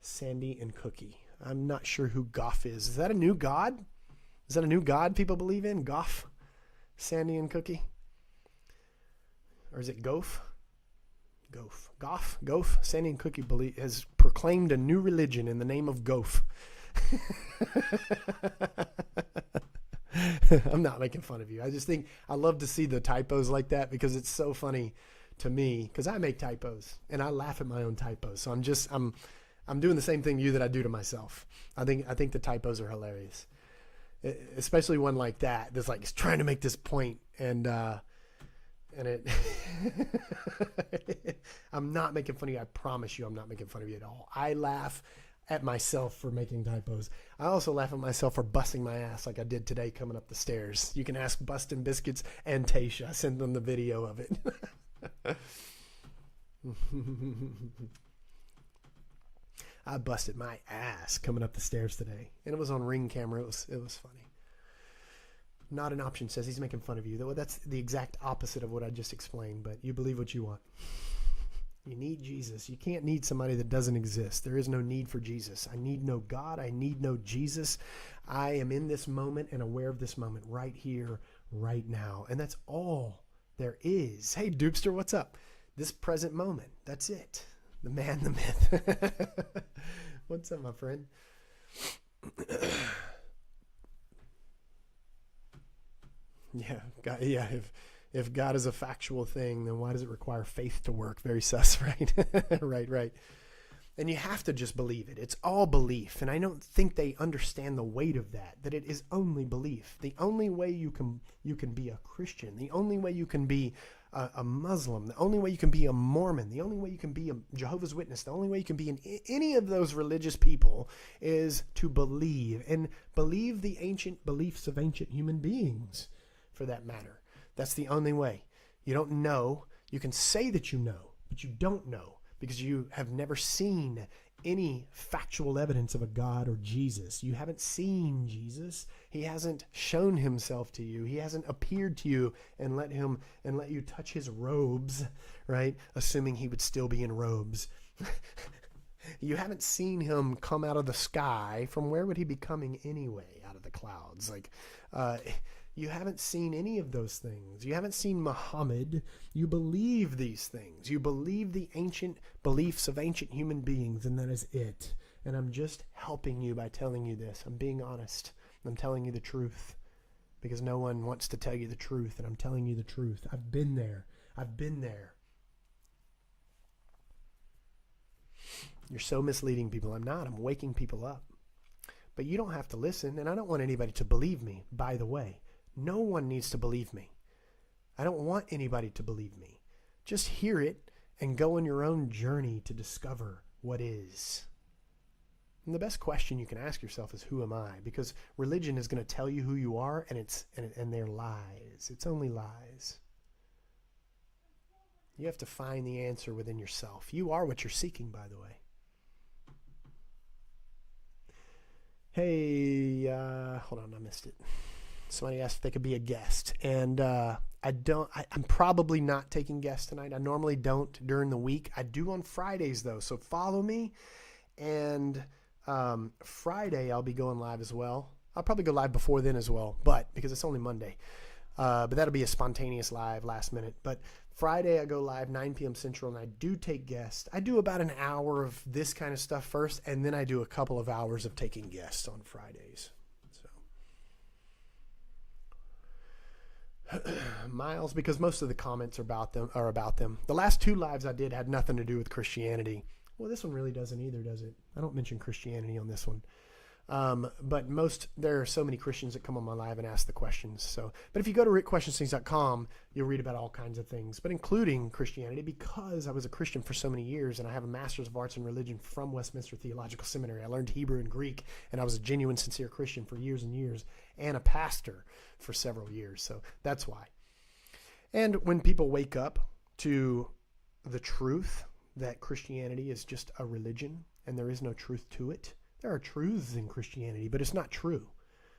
Sandy and Cookie. I'm not sure who Goff is. Is that a new god? Is that a new god people believe in? Goff, Sandy and Cookie? Or is it Goff? Goff, Sandy and Cookie has proclaimed a new religion in the name of Goff. I'm not making fun of you. I just think I love to see the typos like that because it's so funny to me because I make typos and I laugh at my own typos. So I'm doing the same thing to you that I do to myself. I think the typos are hilarious, especially one like that that's like it's trying to make this point and it I'm not making fun of you. I promise you I'm not making fun of you at all. I laugh at myself for making typos. I also laugh at myself for busting my ass like I did today coming up the stairs. You can ask Bustin' Biscuits and Tasha. I sent them the video of it. I busted my ass coming up the stairs today. And it was on Ring camera. It was funny. Not an option says he's making fun of you. That's the exact opposite of what I just explained, but you believe what you want. You need Jesus. You can't need somebody that doesn't exist. There is no need for Jesus. I need no God. I need no Jesus. I am in this moment and aware of this moment right here, right now. And that's all there is. Hey, Dupster, what's up? This present moment. That's it. The man, the myth. What's up, my friend? Yeah, God, yeah. If God is a factual thing, then why does it require faith to work? Very sus, right? Right. And you have to just believe it. It's all belief. And I don't think they understand the weight of that it is only belief. The only way you can be a Christian, the only way you can be a Muslim, the only way you can be a Mormon, the only way you can be a Jehovah's Witness, the only way you can be in any of those religious people is to believe. And believe the ancient beliefs of ancient human beings, for that matter. That's the only way. You don't know. You can say that you know, but you don't know because you have never seen any factual evidence of a God or Jesus. You haven't seen Jesus. He hasn't shown himself to you. He hasn't appeared to you and let you touch his robes, right? Assuming he would still be in robes. You haven't seen him come out of the sky. From where would he be coming anyway? Out of the clouds. You haven't seen any of those things. You haven't seen Muhammad. You believe these things. You believe the ancient beliefs of ancient human beings, and that is it. And I'm just helping you by telling you this. I'm being honest. I'm telling you the truth because no one wants to tell you the truth, and I'm telling you the truth. I've been there. You're so misleading people. I'm not. I'm waking people up. But you don't have to listen, and I don't want anybody to believe me, by the way. No one needs to believe me. I don't want anybody to believe me. Just hear it and go on your own journey to discover what is. And the best question you can ask yourself is, who am I? Because religion is going to tell you who you are, and they're lies. It's only lies. You have to find the answer within yourself. You are what you're seeking, by the way. Hey, hold on, I missed it. Somebody asked if they could be a guest, and I'm probably not taking guests tonight. I normally don't during the week. I do on Fridays though, so follow me. And Friday I'll be going live as well. I'll probably go live before then as well, but because it's only Monday. But that'll be a spontaneous live, last minute. But Friday I go live 9 p.m. Central, and I do take guests. I do about an hour of this kind of stuff first, and then I do a couple of hours of taking guests on Fridays. Miles, because most of the comments are about them. The last 2 lives I did had nothing to do with Christianity. Well, this one really doesn't either, does it? I don't mention Christianity on this one. But there are so many Christians that come on my live and ask the questions. But if you go to rickquestionsthings.com, you'll read about all kinds of things, but including Christianity, because I was a Christian for so many years and I have a Master's of Arts in Religion from Westminster Theological Seminary. I learned Hebrew and Greek, and I was a genuine, sincere Christian for years and years, and a pastor for several years. So that's why. And when people wake up to the truth that Christianity is just a religion and there is no truth to it. There are truths in Christianity, but it's not true.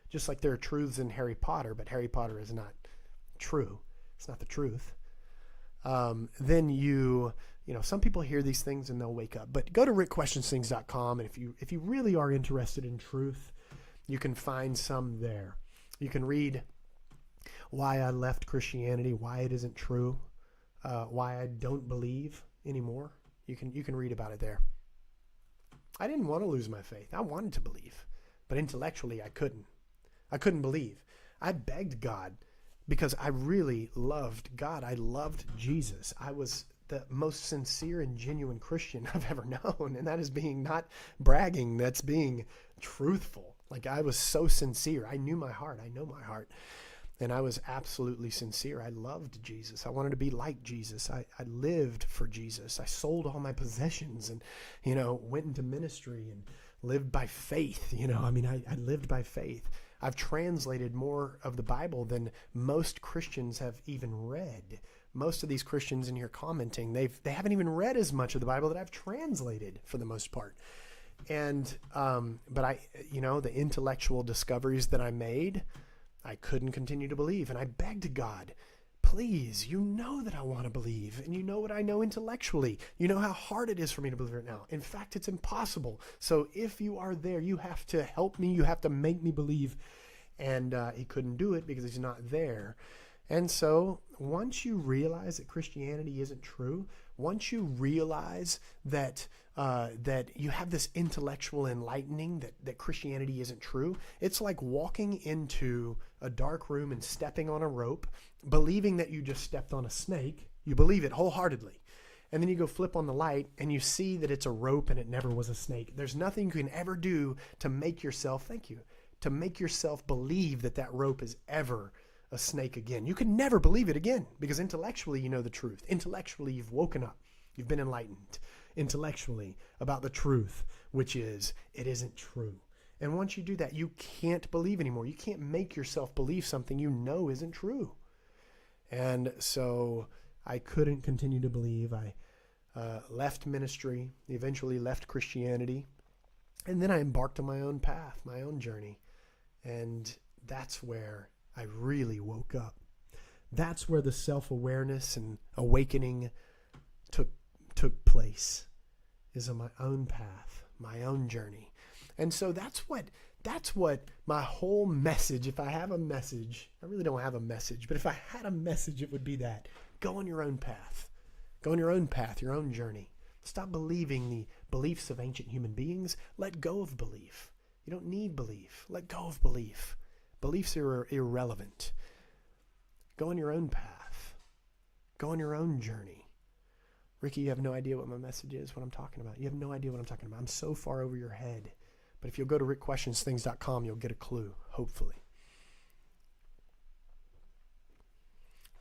Just like there are truths in Harry Potter, but Harry Potter is not true. It's not the truth. Then some people hear these things and they'll wake up. But go to rickquestionsthings.com, and if you really are interested in truth, you can find some there. You can read why I left Christianity, why it isn't true, why I don't believe anymore. You can read about it there. I didn't want to lose my faith. I wanted to believe, but intellectually I couldn't. I couldn't believe. I begged God because I really loved God. I loved Jesus. I was the most sincere and genuine Christian I've ever known. And that is being not bragging. That's being truthful. Like, I was so sincere. I knew my heart. I know my heart. And I was absolutely sincere. I loved Jesus. I wanted to be like Jesus. I lived for Jesus. I sold all my possessions and, went into ministry and lived by faith. I lived by faith. I've translated more of the Bible than most Christians have even read. Most of these Christians in here commenting, they haven't even read as much of the Bible that I've translated for the most part. And, but the intellectual discoveries that I made, I couldn't continue to believe. And I begged God, please, you know that I want to believe. And you know what I know intellectually. You know how hard it is for me to believe right now. In fact, it's impossible. So if you are there, you have to help me. You have to make me believe. And he couldn't do it because he's not there. And so once you realize that Christianity isn't true, once you realize that you have this intellectual enlightening that Christianity isn't true, it's like walking into a dark room and stepping on a rope, believing that you just stepped on a snake. You believe it wholeheartedly. And then you go flip on the light and you see that it's a rope and it never was a snake. There's nothing you can ever do to make yourself, to make yourself believe that rope is ever a snake again. You can never believe it again because intellectually you know the truth. Intellectually you've woken up. You've been enlightened intellectually about the truth, which is it isn't true. And once you do that, you can't believe anymore. You can't make yourself believe something you know isn't true. And so I couldn't continue to believe. I left ministry, eventually left Christianity, and then I embarked on my own path, my own journey. And that's where I really woke up. That's where the self-awareness and awakening took place, is on my own path, my own journey. And so that's what my whole message, if I have a message, I really don't have a message, but if I had a message, it would be that. Go on your own path. Go on your own path, your own journey. Stop believing the beliefs of ancient human beings. Let go of belief. You don't need belief. Let go of belief. Beliefs are irrelevant. Go on your own path. Go on your own journey. Ricky, you have no idea what my message is, what I'm talking about. You have no idea what I'm talking about. I'm so far over your head. But if you'll go to rickquestionsthings.com, you'll get a clue, hopefully.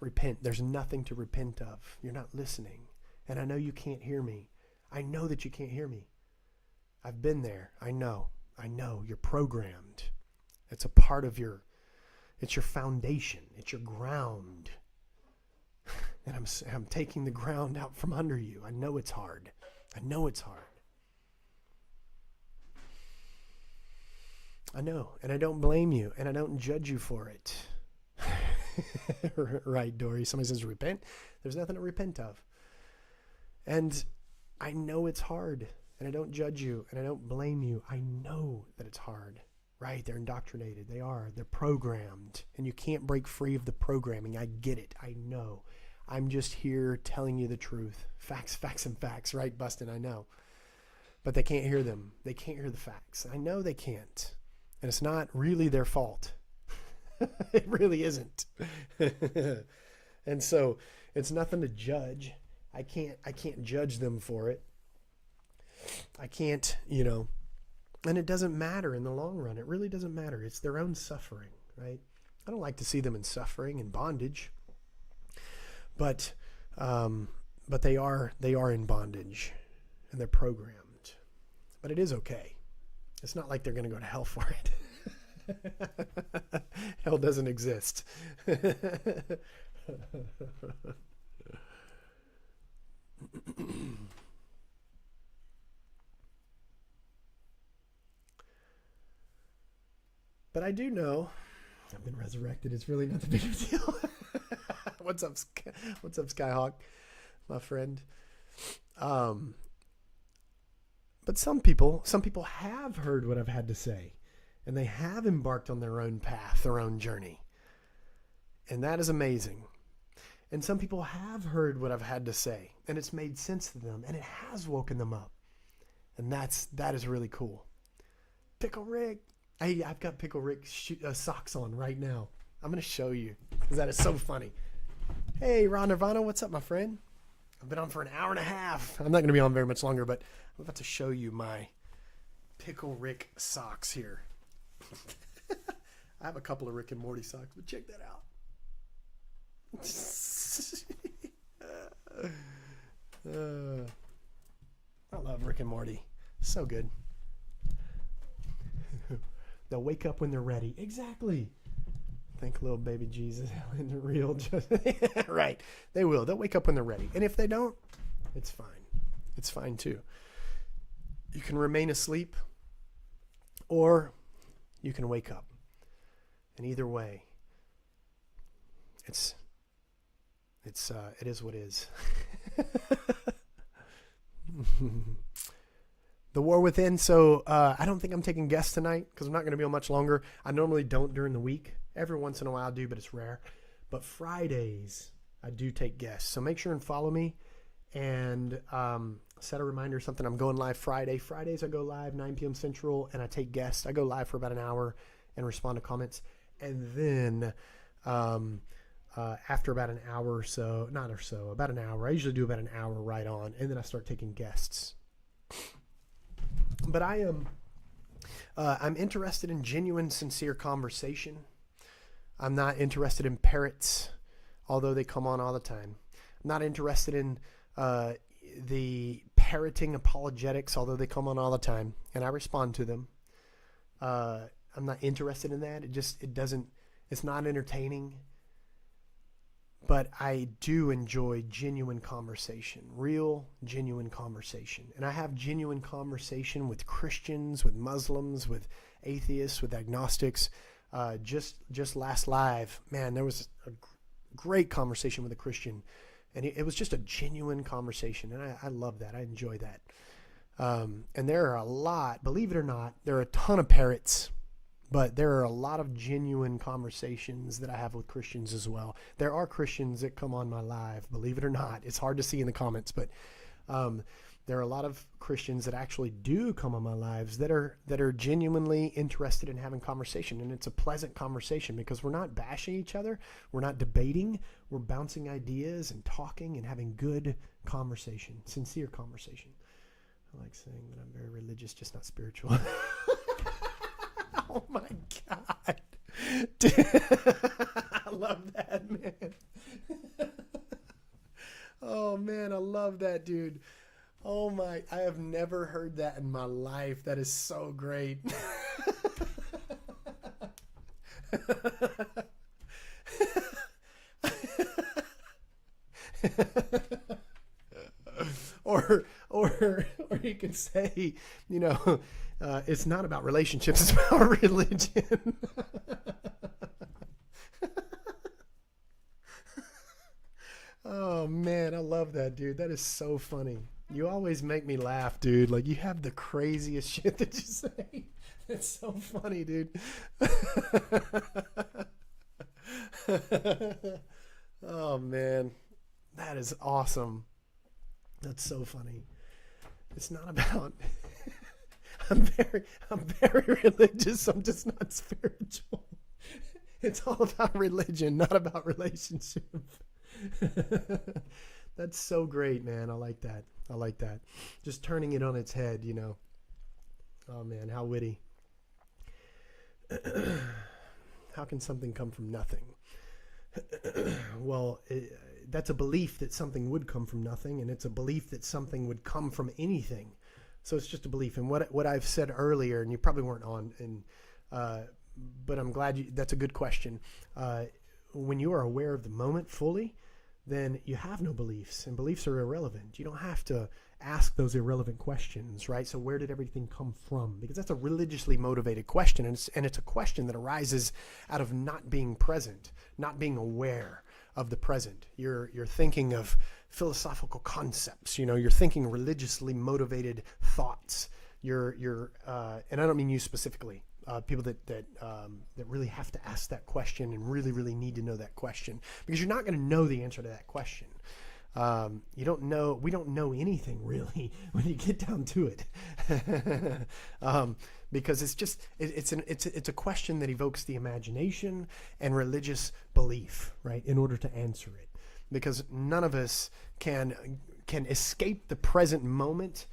Repent. There's nothing to repent of. You're not listening. And I know you can't hear me. I know that you can't hear me. I've been there. I know. You're programmed. It's a part of it's your foundation. It's your ground. And I'm taking the ground out from under you. I know it's hard. I know. And I don't blame you, and I don't judge you for it. Right, Dory. Somebody says repent. There's nothing to repent of. And I know it's hard, and I don't judge you, and I don't blame you. I know that it's hard. Right? They're indoctrinated. They're programmed, and you can't break free of the programming. I get it. I know. I'm just here telling you the truth. Facts, and facts, right, Bustin? I know. But they can't hear them. They can't hear the facts. I know they can't. And it's not really their fault. It really isn't. And so it's nothing to judge. I can't judge them for it. I can't, and it doesn't matter in the long run. It really doesn't matter. It's their own suffering, right? I don't like to see them in suffering and bondage. But they are in bondage, and they're programmed. But it is okay. It's not like they're going to go to hell for it. Hell doesn't exist. But I do know I've been resurrected. It's really not the big of a deal. What's up, what's up, Skyhawk, my friend? But some people have heard what I've had to say, and they have embarked on their own path, their own journey, and that is amazing. And some people have heard what I've had to say, and it's made sense to them, and it has woken them up, and that is really cool. Pickle Rick. Hey, I've got Pickle Rick socks on right now. I'm going to show you because that is so funny. Hey, Ron Nirvana, what's up, my friend? I've been on for an hour and a half. I'm not going to be on very much longer, but I'm about to show you my Pickle Rick socks here. I have a couple of Rick and Morty socks, but check that out. I love Rick and Morty. So good. They'll wake up when they're ready. Exactly. Think little baby Jesus in the real. Right. They will. They'll wake up when they're ready. And if they don't, it's fine. It's fine too. You can remain asleep or you can wake up. And either way, it is what is. The War Within. So I don't think I'm taking guests tonight because I'm not going to be on much longer. I normally don't during the week. Every once in a while I do, but it's rare. But Fridays I do take guests. So make sure and follow me and set a reminder of something. I'm going live Friday. Fridays I go live 9 p.m. Central and I take guests. I go live for about an hour and respond to comments. And then after about an hour or so, about an hour. I usually do about an hour right on. And then I start taking guests. But I'm interested in genuine, sincere conversation. I'm not interested in parrots, although they come on all the time. I'm not interested in the parroting apologetics, although they come on all the time, and I respond to them. I'm not interested in that. It's not entertaining. But I do enjoy genuine conversation, real, genuine conversation. And I have genuine conversation with Christians, with Muslims, with atheists, with agnostics. Just last live, man, there was a great conversation with a Christian. And it was just a genuine conversation. And I love that. I enjoy that. And there are a lot, believe it or not, there are a ton of parrots. But there are a lot of genuine conversations that I have with Christians as well. There are Christians that come on my live, believe it or not. It's hard to see in the comments, but there are a lot of Christians that actually do come on my lives that are genuinely interested in having conversation. And it's a pleasant conversation because we're not bashing each other. We're not debating. We're bouncing ideas and talking and having good conversation, sincere conversation. I like saying that I'm very religious, just not spiritual. Oh my God. Dude, I love that, man. Oh man, I love that, dude. Oh my, I have never heard that in my life. That is so great. Or you can say, it's not about relationships, it's about religion. Oh man, I love that, dude. That is so funny. You always make me laugh, dude. Like, you have the craziest shit that you say. It's so funny, dude. Oh man, that is awesome. That's so funny. It's not about I'm very religious. I'm just not spiritual. It's all about religion, not about relationship. That's so great, man. I like that. Just turning it on its head, Oh man, how witty. How can something come from nothing? Well, that's a belief that something would come from nothing, and it's a belief that something would come from anything. So it's just a belief. And what I've said earlier, and you probably weren't on, but I'm glad that's a good question. When you are aware of the moment fully, then you have no beliefs, and beliefs are irrelevant. You don't have to ask those irrelevant questions, right? So where did everything come from? Because that's a religiously motivated question, and it's a question that arises out of not being present, not being aware of the present. You're thinking of philosophical concepts, you're thinking religiously motivated thoughts. And I don't mean you specifically. People that really have to ask that question and really, really need to know that question, because you're not going to know the answer to that question. We don't know anything really when you get down to it, because it's a question that evokes the imagination and religious belief, right? In order to answer it, because none of us can escape the present moment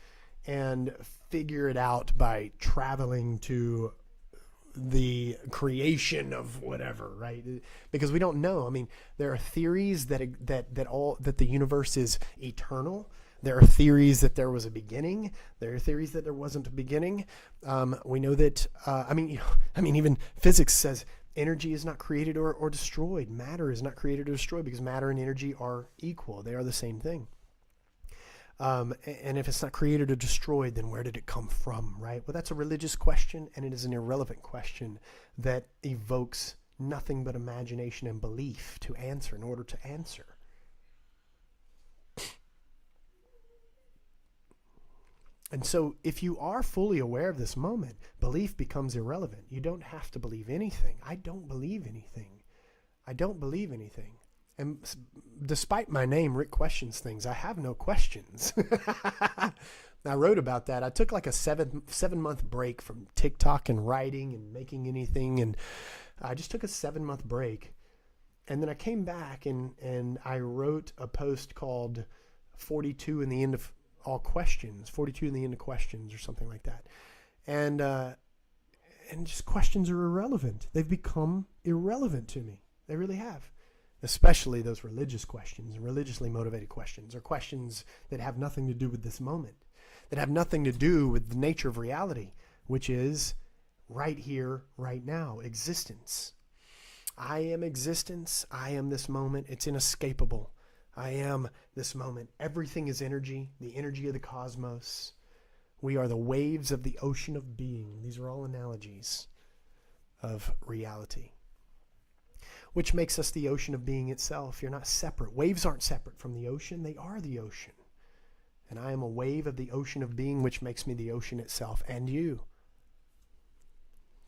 and figure it out by traveling to the creation of whatever, right? Because we don't know. I mean, there are theories that the universe is eternal. There are theories that there was a beginning. There are theories that there wasn't a beginning. We know that. Even physics says energy is not created or destroyed. Matter is not created or destroyed, because matter and energy are equal. They are the same thing. And if it's not created or destroyed, then where did it come from, right? Well, that's a religious question, and it is an irrelevant question that evokes nothing but imagination and belief to answer in order to answer. And so if you are fully aware of this moment, belief becomes irrelevant. You don't have to believe anything. I don't believe anything. I don't believe anything. And despite my name, Rick Questions Things, I have no questions. I wrote about that. I took like a 7-month break from TikTok and writing and making anything. And I just took a 7-month break. And then I came back and I wrote a post called 42 in the end of all questions, 42 in the end of questions, or something like that. And just questions are irrelevant. They've become irrelevant to me. They really have. Especially those religious questions and religiously motivated questions, or questions that have nothing to do with this moment, that have nothing to do with the nature of reality, which is right here, right now, existence. I am existence. I am this moment. It's inescapable. I am this moment. Everything is energy, the energy of the cosmos. We are the waves of the ocean of being. These are all analogies of reality, which makes us the ocean of being itself. You're not separate. Waves aren't separate from the ocean. They are the ocean. And I am a wave of the ocean of being, which makes me the ocean itself, and you.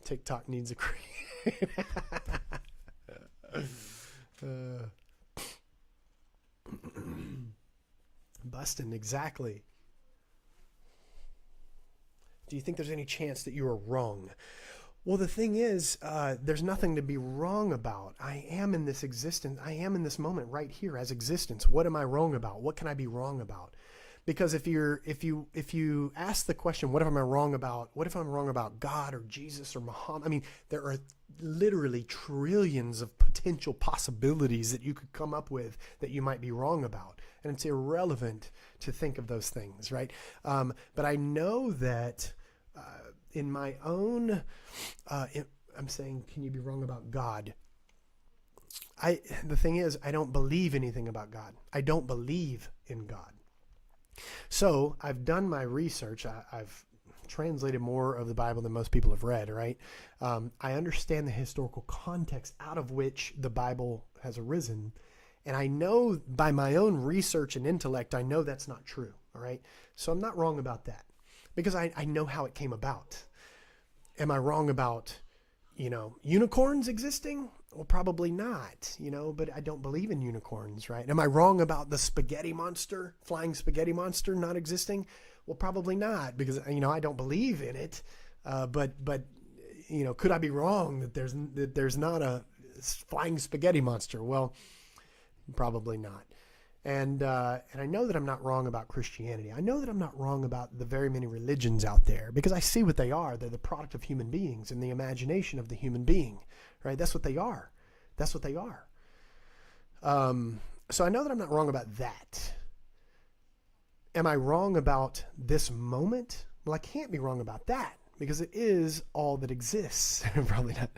TikTok needs a create. Bustin', exactly. Do you think there's any chance that you are wrong? Well, the thing is, there's nothing to be wrong about. I am in this existence. I am in this moment right here as existence. What am I wrong about? What can I be wrong about? Because if you ask the question, what am I wrong about? What if I'm wrong about God or Jesus or Muhammad? I mean, there are literally trillions of potential possibilities that you could come up with that you might be wrong about. And it's irrelevant to think of those things, right? But I know that in my own, I'm saying, can you be wrong about God? The thing is, I don't believe anything about God. I don't believe in God. So I've done my research. I've translated more of the Bible than most people have read, right? I understand the historical context out of which the Bible has arisen. And I know by my own research and intellect, I know that's not true, all right? So I'm not wrong about that, because I know how it came about. Am I wrong about, unicorns existing? Well, probably not, but I don't believe in unicorns, right? Am I wrong about the flying spaghetti monster not existing? Well, probably not, because, I don't believe in it. But could I be wrong that there's not a flying spaghetti monster? Well, probably not. And I know that I'm not wrong about Christianity. I know that I'm not wrong about the very many religions out there, because I see what they are. They're the product of human beings and the imagination of the human being, right? That's what they are. That's what they are. So I know that I'm not wrong about that. Am I wrong about this moment? Well, I can't be wrong about that, because it is all that exists. Probably not.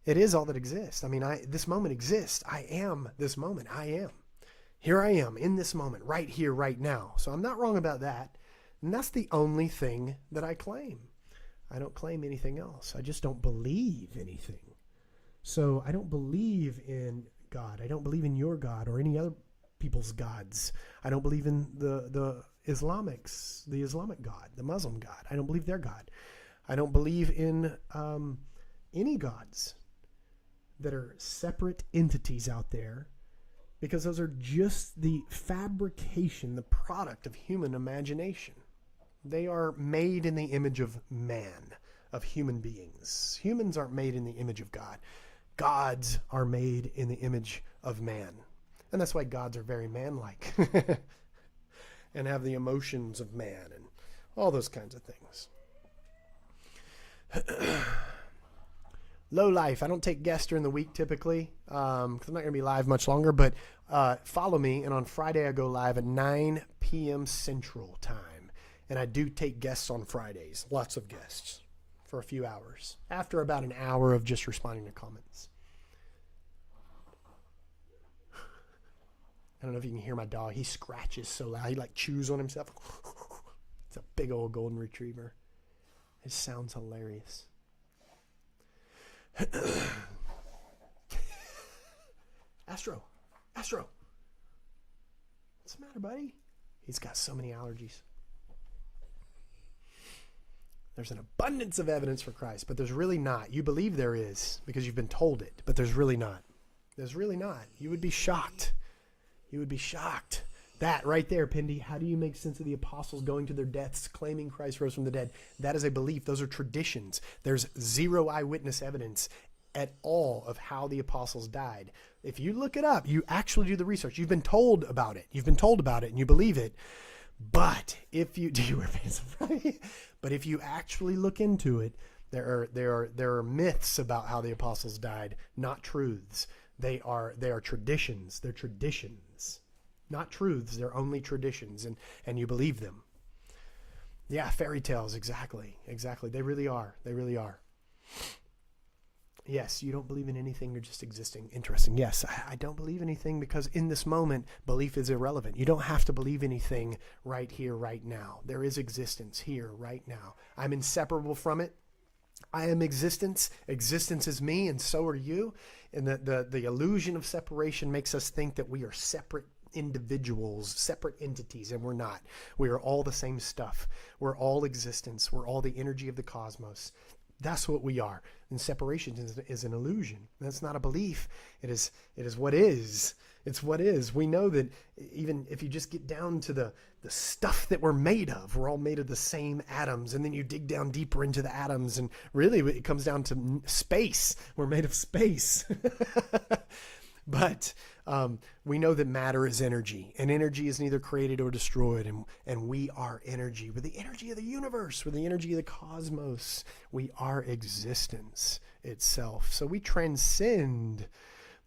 It is all that exists. I mean, this moment exists. I am this moment. I am. Here I am in this moment, right here, right now. So I'm not wrong about that. And that's the only thing that I claim. I don't claim anything else. I just don't believe anything. So I don't believe in God. I don't believe in your God or any other people's gods. I don't believe in the Islamic God, the Muslim God. I don't believe their God. I don't believe in any gods that are separate entities out there, because those are just the fabrication, the product of human imagination. They are made in the image of man, of human beings. Humans aren't made in the image of God. Gods are made in the image of man. And that's why gods are very man-like and have the emotions of man and all those kinds of things. Low life. I don't take guests during the week typically because I'm not going to be live much longer, but follow me. And on Friday, I go live at 9 p.m. Central Time. And I do take guests on Fridays, lots of guests, for a few hours, after about an hour of just responding to comments. I don't know if you can hear my dog. He scratches so loud. He like chews on himself. It's a big old golden retriever. It sounds hilarious. Astro. What's the matter, buddy? He's got so many allergies. There's an abundance of evidence for Christ, but there's really not. You believe there is because you've been told it, but there's really not. There's really not. You would be shocked. You would be shocked. That right there, Pindy, how do you make sense of the apostles going to their deaths, claiming Christ rose from the dead? That is a belief. Those are traditions. There's zero eyewitness evidence at all of how the apostles died. If you look it up, you actually do the research. You've been told about it. You've been told about it and you believe it. But if you, do you wear pants on Friday? But if you actually look into it, there are myths about how the apostles died, not truths. They are traditions. They're traditions, not truths. They're only traditions, and you believe them. Yeah, fairy tales. Exactly. They really are. Yes, you don't believe in anything. You're just existing. Interesting. Yes, I don't believe anything because in this moment, belief is irrelevant. You don't have to believe anything right here, right now. There is existence here, right now. I'm inseparable from it. I am existence. Existence is me, and so are you. And the illusion of separation makes us think that we are separate individuals, separate entities, and we're not. We are all the same stuff. We're all existence. We're all the energy of the cosmos. That's what we are. And separation is an illusion. That's not a belief. It is what is. It's what is. We know that even if you just get down to the stuff that we're made of, we're all made of the same atoms. And then you dig down deeper into the atoms, and really it comes down to space. We're made of space. But we know that matter is energy, and energy is neither created or destroyed, and we are energy. We're the energy of the universe. We're the energy of the cosmos. We are existence itself. So we transcend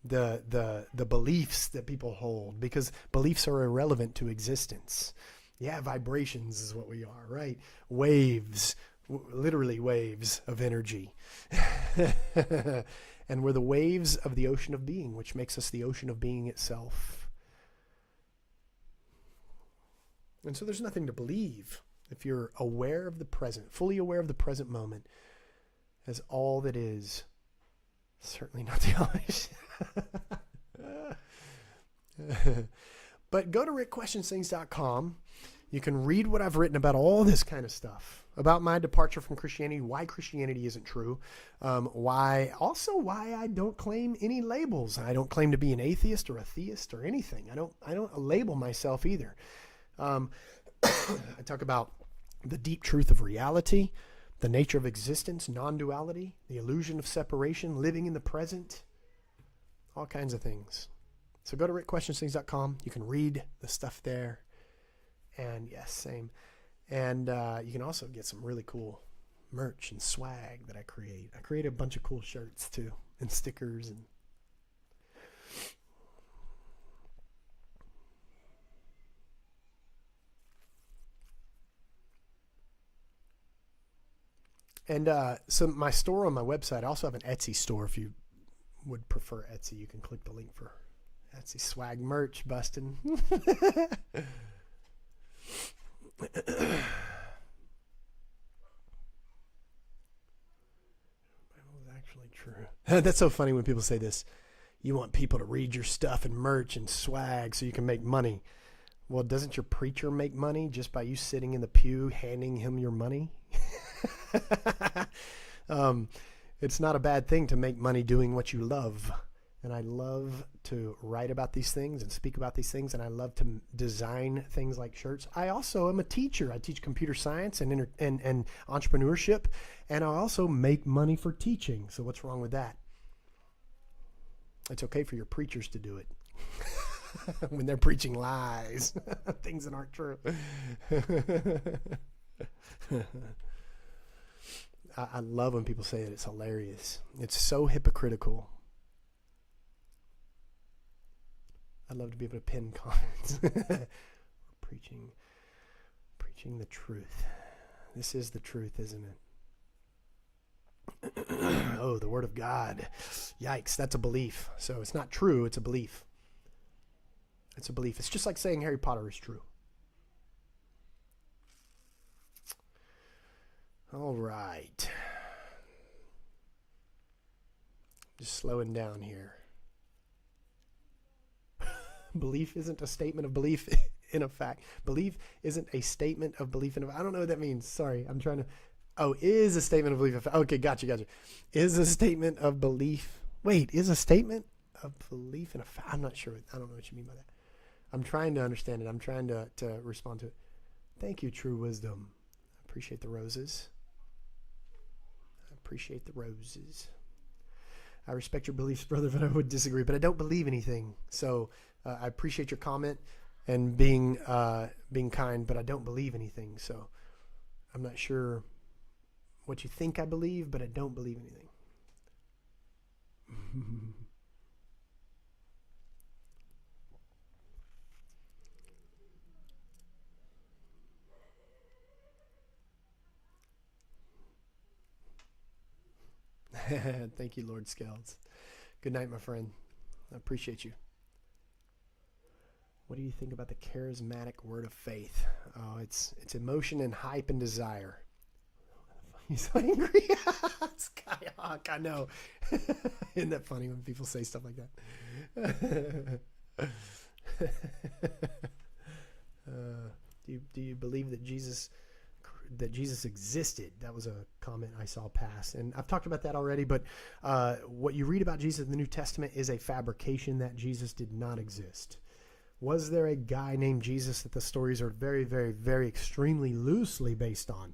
the beliefs that people hold, because beliefs are irrelevant to existence. Yeah, vibrations is what we are, right? Waves, literally waves of energy. And we're the waves of the ocean of being, which makes us the ocean of being itself. And so there's nothing to believe if you're aware of the present, fully aware of the present moment as all that is. Certainly not the But go to rickquestionsthings.com. You can read what I've written about all this kind of stuff, about my departure from Christianity, why Christianity isn't true, why I don't claim any labels. I don't claim to be an atheist or a theist or anything. I don't label myself either. I talk about the deep truth of reality, the nature of existence, non-duality, the illusion of separation, living in the present, all kinds of things. So go to rickquestionsthings.com. You can read the stuff there. And yes, same. And you can also get some really cool merch and swag that I create. I create a bunch of cool shirts too, and stickers. And so my store on my website, I also have an Etsy store. If you would prefer Etsy, you can click the link for That's the swag merch busting. Actually true. That's so funny when people say this. You want people to read your stuff and merch and swag so you can make money. Well, doesn't your preacher make money just by you sitting in the pew handing him your money? It's not a bad thing to make money doing what you love. And I love to write about these things and speak about these things, and I love to design things like shirts. I also am a teacher. I teach computer science and entrepreneurship, and I also make money for teaching. So what's wrong with that? It's okay for your preachers to do it when they're preaching lies, things that aren't true. I love when people say it. It's hilarious. It's so hypocritical. I'd love to be able to pin comments. preaching the truth. This is the truth, isn't it? Oh, the Word of God. Yikes, that's a belief. So it's not true, it's a belief. It's a belief. It's just like saying Harry Potter is true. All right. Just slowing down here. Belief isn't a statement of belief in a fact. Belief isn't a statement of belief in a fact. I don't know what that means. Sorry, I'm trying to... Oh, is a statement of belief in a fact. Okay, gotcha. Is a statement of belief... Wait, is a statement of belief in a fact? I'm not sure. I don't know what you mean by that. I'm trying to understand it. I'm trying to respond to it. Thank you, True Wisdom. I appreciate the roses. I respect your beliefs, brother, but I would disagree. But I don't believe anything. So I appreciate your comment and being kind, but I don't believe anything. So I'm not sure what you think I believe, but I don't believe anything. Thank you, Lord Scales. Good night, my friend. I appreciate you. What do you think about the charismatic word of faith? Oh, it's emotion and hype and desire. He's so angry. Skyhawk, I know. Isn't that funny when people say stuff like that? Do you believe that Jesus existed? That was a comment I saw pass, and I've talked about that already, but what you read about Jesus in the New Testament is a fabrication that Jesus did not exist. Was there a guy named Jesus that the stories are very, very, very extremely loosely based on?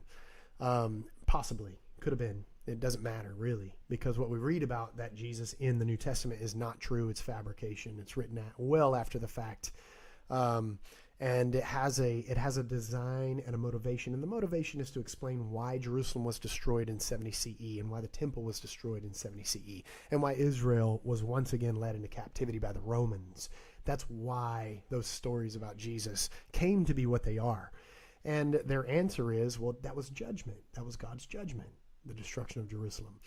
Possibly. Could have been. It doesn't matter, really, because what we read about that Jesus in the New Testament is not true. It's fabrication. It's written well after the fact. And it has a design and a motivation. And the motivation is to explain why Jerusalem was destroyed in 70 CE and why the temple was destroyed in 70 CE and why Israel was once again led into captivity by the Romans. That's why those stories about Jesus came to be what they are. And their answer is, well, that was judgment. That was God's judgment, the destruction of Jerusalem.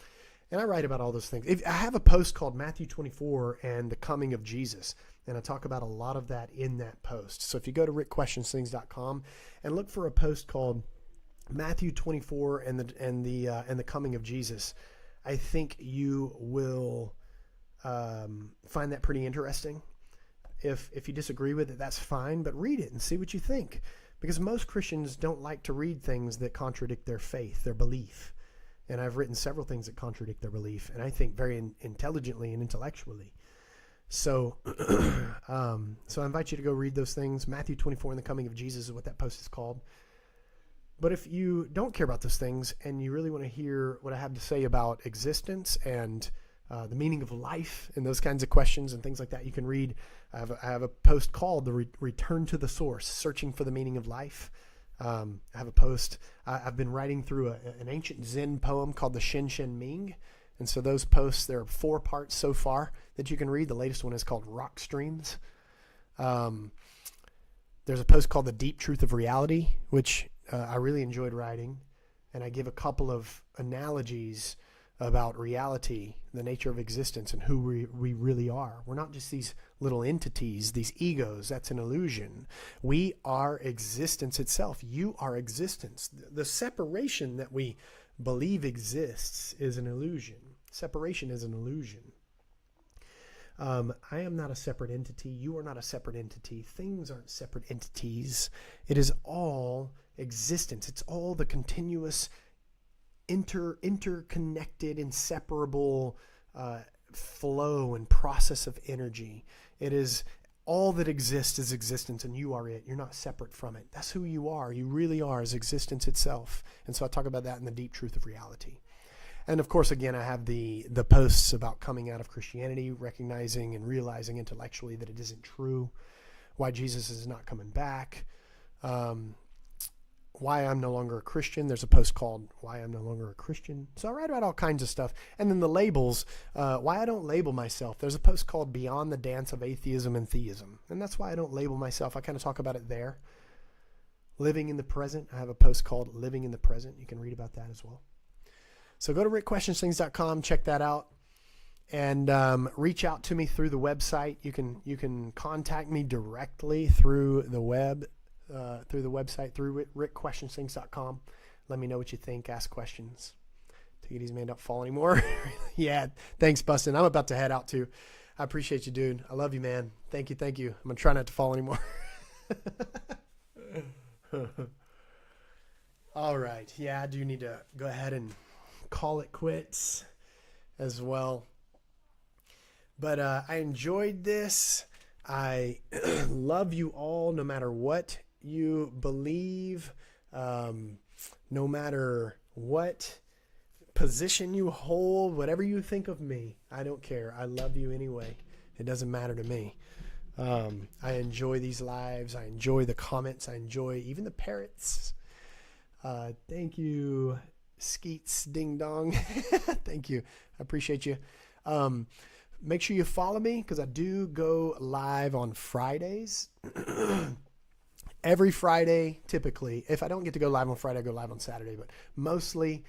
And I write about all those things. I have a post called Matthew 24 and the Coming of Jesus. And I talk about a lot of that in that post. So if you go to rickquestionsthings.com and look for a post called Matthew 24 and the Coming of Jesus, I think you will find that pretty interesting. If you disagree with it, that's fine, but read it and see what you think. Because most Christians don't like to read things that contradict their faith, their belief. And I've written several things that contradict their belief, and I think very intelligently and intellectually. So so I invite you to go read those things. Matthew 24 and the Coming of Jesus is what that post is called. But if you don't care about those things and you really want to hear what I have to say about existence and the meaning of life and those kinds of questions and things like that, you can read. I have a post called The Return to the Source, Searching for the Meaning of Life. I have a post. I've been writing through an ancient Zen poem called the Shen Shen Ming. And so those posts, there are 4 parts so far that you can read. The latest one is called Rock Streams. There's a post called The Deep Truth of Reality, which I really enjoyed writing. And I give a couple of analogies about reality, the nature of existence, and who we really are. We're not just these little entities, these egos. That's an illusion. We are existence itself. You are existence. The separation that we believe exists is an illusion. Separation is an illusion. I am not a separate entity. You are not a separate entity. Things aren't separate entities. It is all existence. It's all the continuous interconnected, inseparable flow and process of energy. It is all that exists is existence, and you are it. You're not separate from it. That's who you are. You really are, is existence itself. And so I talk about that in the deep truth of reality. And of course, again, I have the posts about coming out of Christianity, recognizing and realizing intellectually that it isn't true, why Jesus is not coming back, why I'm no longer a Christian. There's a post called Why I'm No Longer a Christian. So I write about all kinds of stuff. And then the labels, why I don't label myself. There's a post called Beyond the Dance of Atheism and Theism. And that's why I don't label myself. I kind of talk about it there. Living in the Present. I have a post called Living in the Present. You can read about that as well. So go to rickquestionsthings.com, check that out, and reach out to me through the website. You can contact me directly through the website, through rickquestionsthings.com. Let me know what you think. Ask questions. Take it easy, man. Don't fall anymore. Yeah. Thanks, Bustin. I'm about to head out too. I appreciate you, dude. I love you, man. Thank you. I'm going to try not to fall anymore. All right. Yeah, I do need to go ahead and call it quits as well. But I enjoyed this. I love you all, no matter what you believe, no matter what position you hold, whatever you think of me. I don't care. I love you anyway. It doesn't matter to me. I enjoy these lives. I enjoy the comments. I enjoy even the parrots. Thank you, Skeets Ding Dong. Thank you. I appreciate you. Make sure you follow me because I do go live on Fridays. Every Friday, typically. If I don't get to go live on Friday, I go live on Saturday. But mostly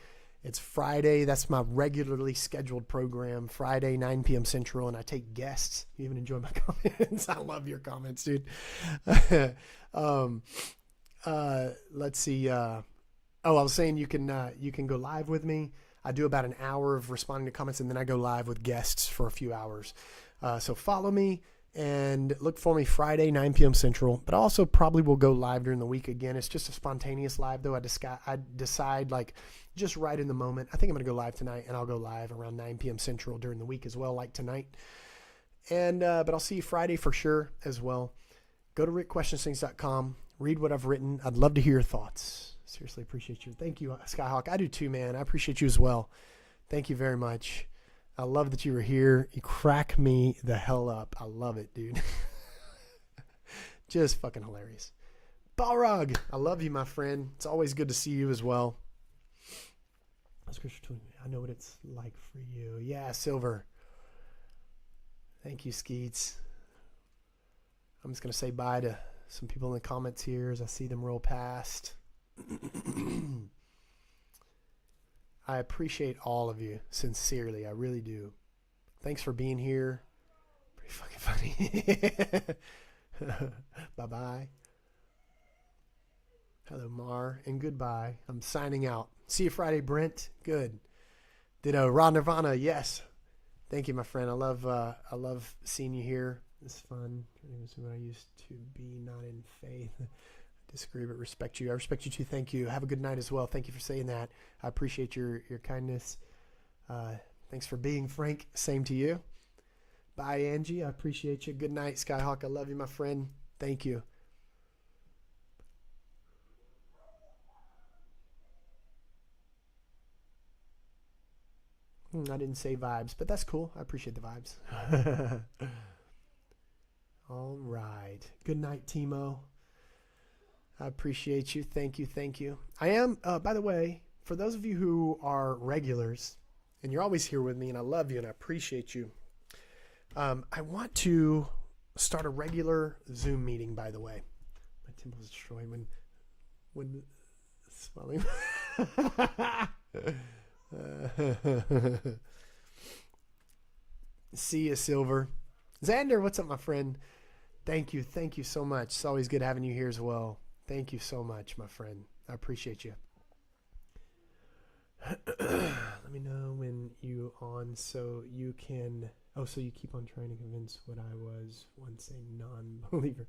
it's Friday. That's my regularly scheduled program. Friday, 9 p.m. Central. And I take guests. You even enjoy my comments. I love your comments, dude. Let's see. I was saying you can go live with me. I do about an hour of responding to comments, and then I go live with guests for a few hours. So follow me and look for me Friday, 9 p.m. Central. But I also probably will go live during the week again. It's just a spontaneous live, though. I decide like just right in the moment. I think I'm going to go live tonight, and I'll go live around 9 p.m. Central during the week as well, like tonight. And but I'll see you Friday for sure as well. Go to rickquestionsthings.com. Read what I've written. I'd love to hear your thoughts. Seriously appreciate you. Thank you, Skyhawk. I do too, man. I appreciate you as well. Thank you very much. I love that you were here. You crack me the hell up. I love it, dude. Just fucking hilarious. Balrog, I love you, my friend. It's always good to see you as well. I know what it's like for you. Yeah, Silver. Thank you, Skeets. I'm just going to say bye to some people in the comments here as I see them roll past. I appreciate all of you sincerely. I really do. Thanks for being here. Pretty fucking funny. Bye-bye. Hello, Mar, and goodbye. I'm signing out. See you Friday, Brent. Good. Ditto. Rod Nirvana. Yes. Thank you, my friend. I love seeing you here. It's fun. What I used to be, not in faith. Disagree, but respect you. I respect you too. Thank you. Have a good night as well. Thank you for saying that. I appreciate your kindness. Thanks for being frank. Same to you. Bye, Angie. I appreciate you. Good night, Skyhawk. I love you, my friend. Thank you. I didn't say vibes, but that's cool. I appreciate the vibes. All right. Good night, Timo. I appreciate you. Thank you. Thank you. I am, by the way, for those of you who are regulars, and you're always here with me, and I love you, and I appreciate you, I want to start a regular Zoom meeting, by the way. My temple's destroyed when swelling. See you, Silver. Xander, what's up, my friend? Thank you so much. It's always good having you here as well. Thank you so much, my friend. I appreciate you. Let me know when you on so you can. Oh, so you keep on trying to convince what I was once a non-believer.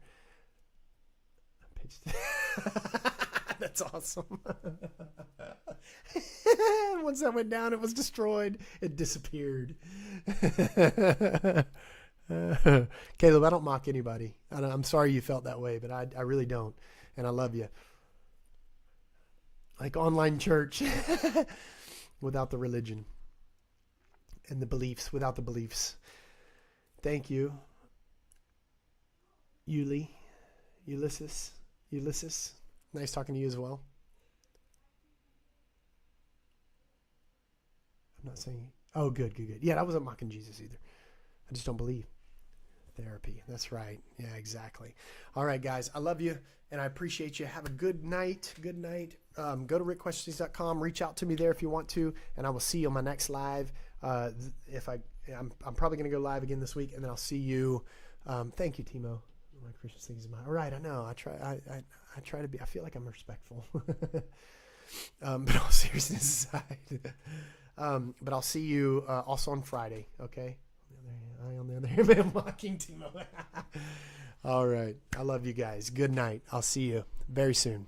That's awesome. Once that went down, it was destroyed. It disappeared. Caleb, I don't mock anybody. I'm sorry you felt that way, but I really don't. And I love you. Like online church without the religion. And the beliefs without the beliefs. Thank you. Ulysses. Nice talking to you as well. I'm not saying. Oh, good. Yeah, I wasn't mocking Jesus either. I just don't believe. Therapy. That's right. Yeah, exactly. All right, guys. I love you, and I appreciate you. Have a good night. Go to rickquestions.com. Reach out to me there if you want to, and I will see you on my next live. I'm probably going to go live again this week, and then I'll see you. Thank you, Timo. My Christian things is all right. I know. I try to be. I feel like I'm respectful. But all seriousness aside, but I'll see you also on Friday. Okay. On the other hand, man, mocking Timo. All right. I love you guys. Good night. I'll see you very soon.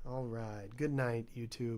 All right. Good night, YouTube.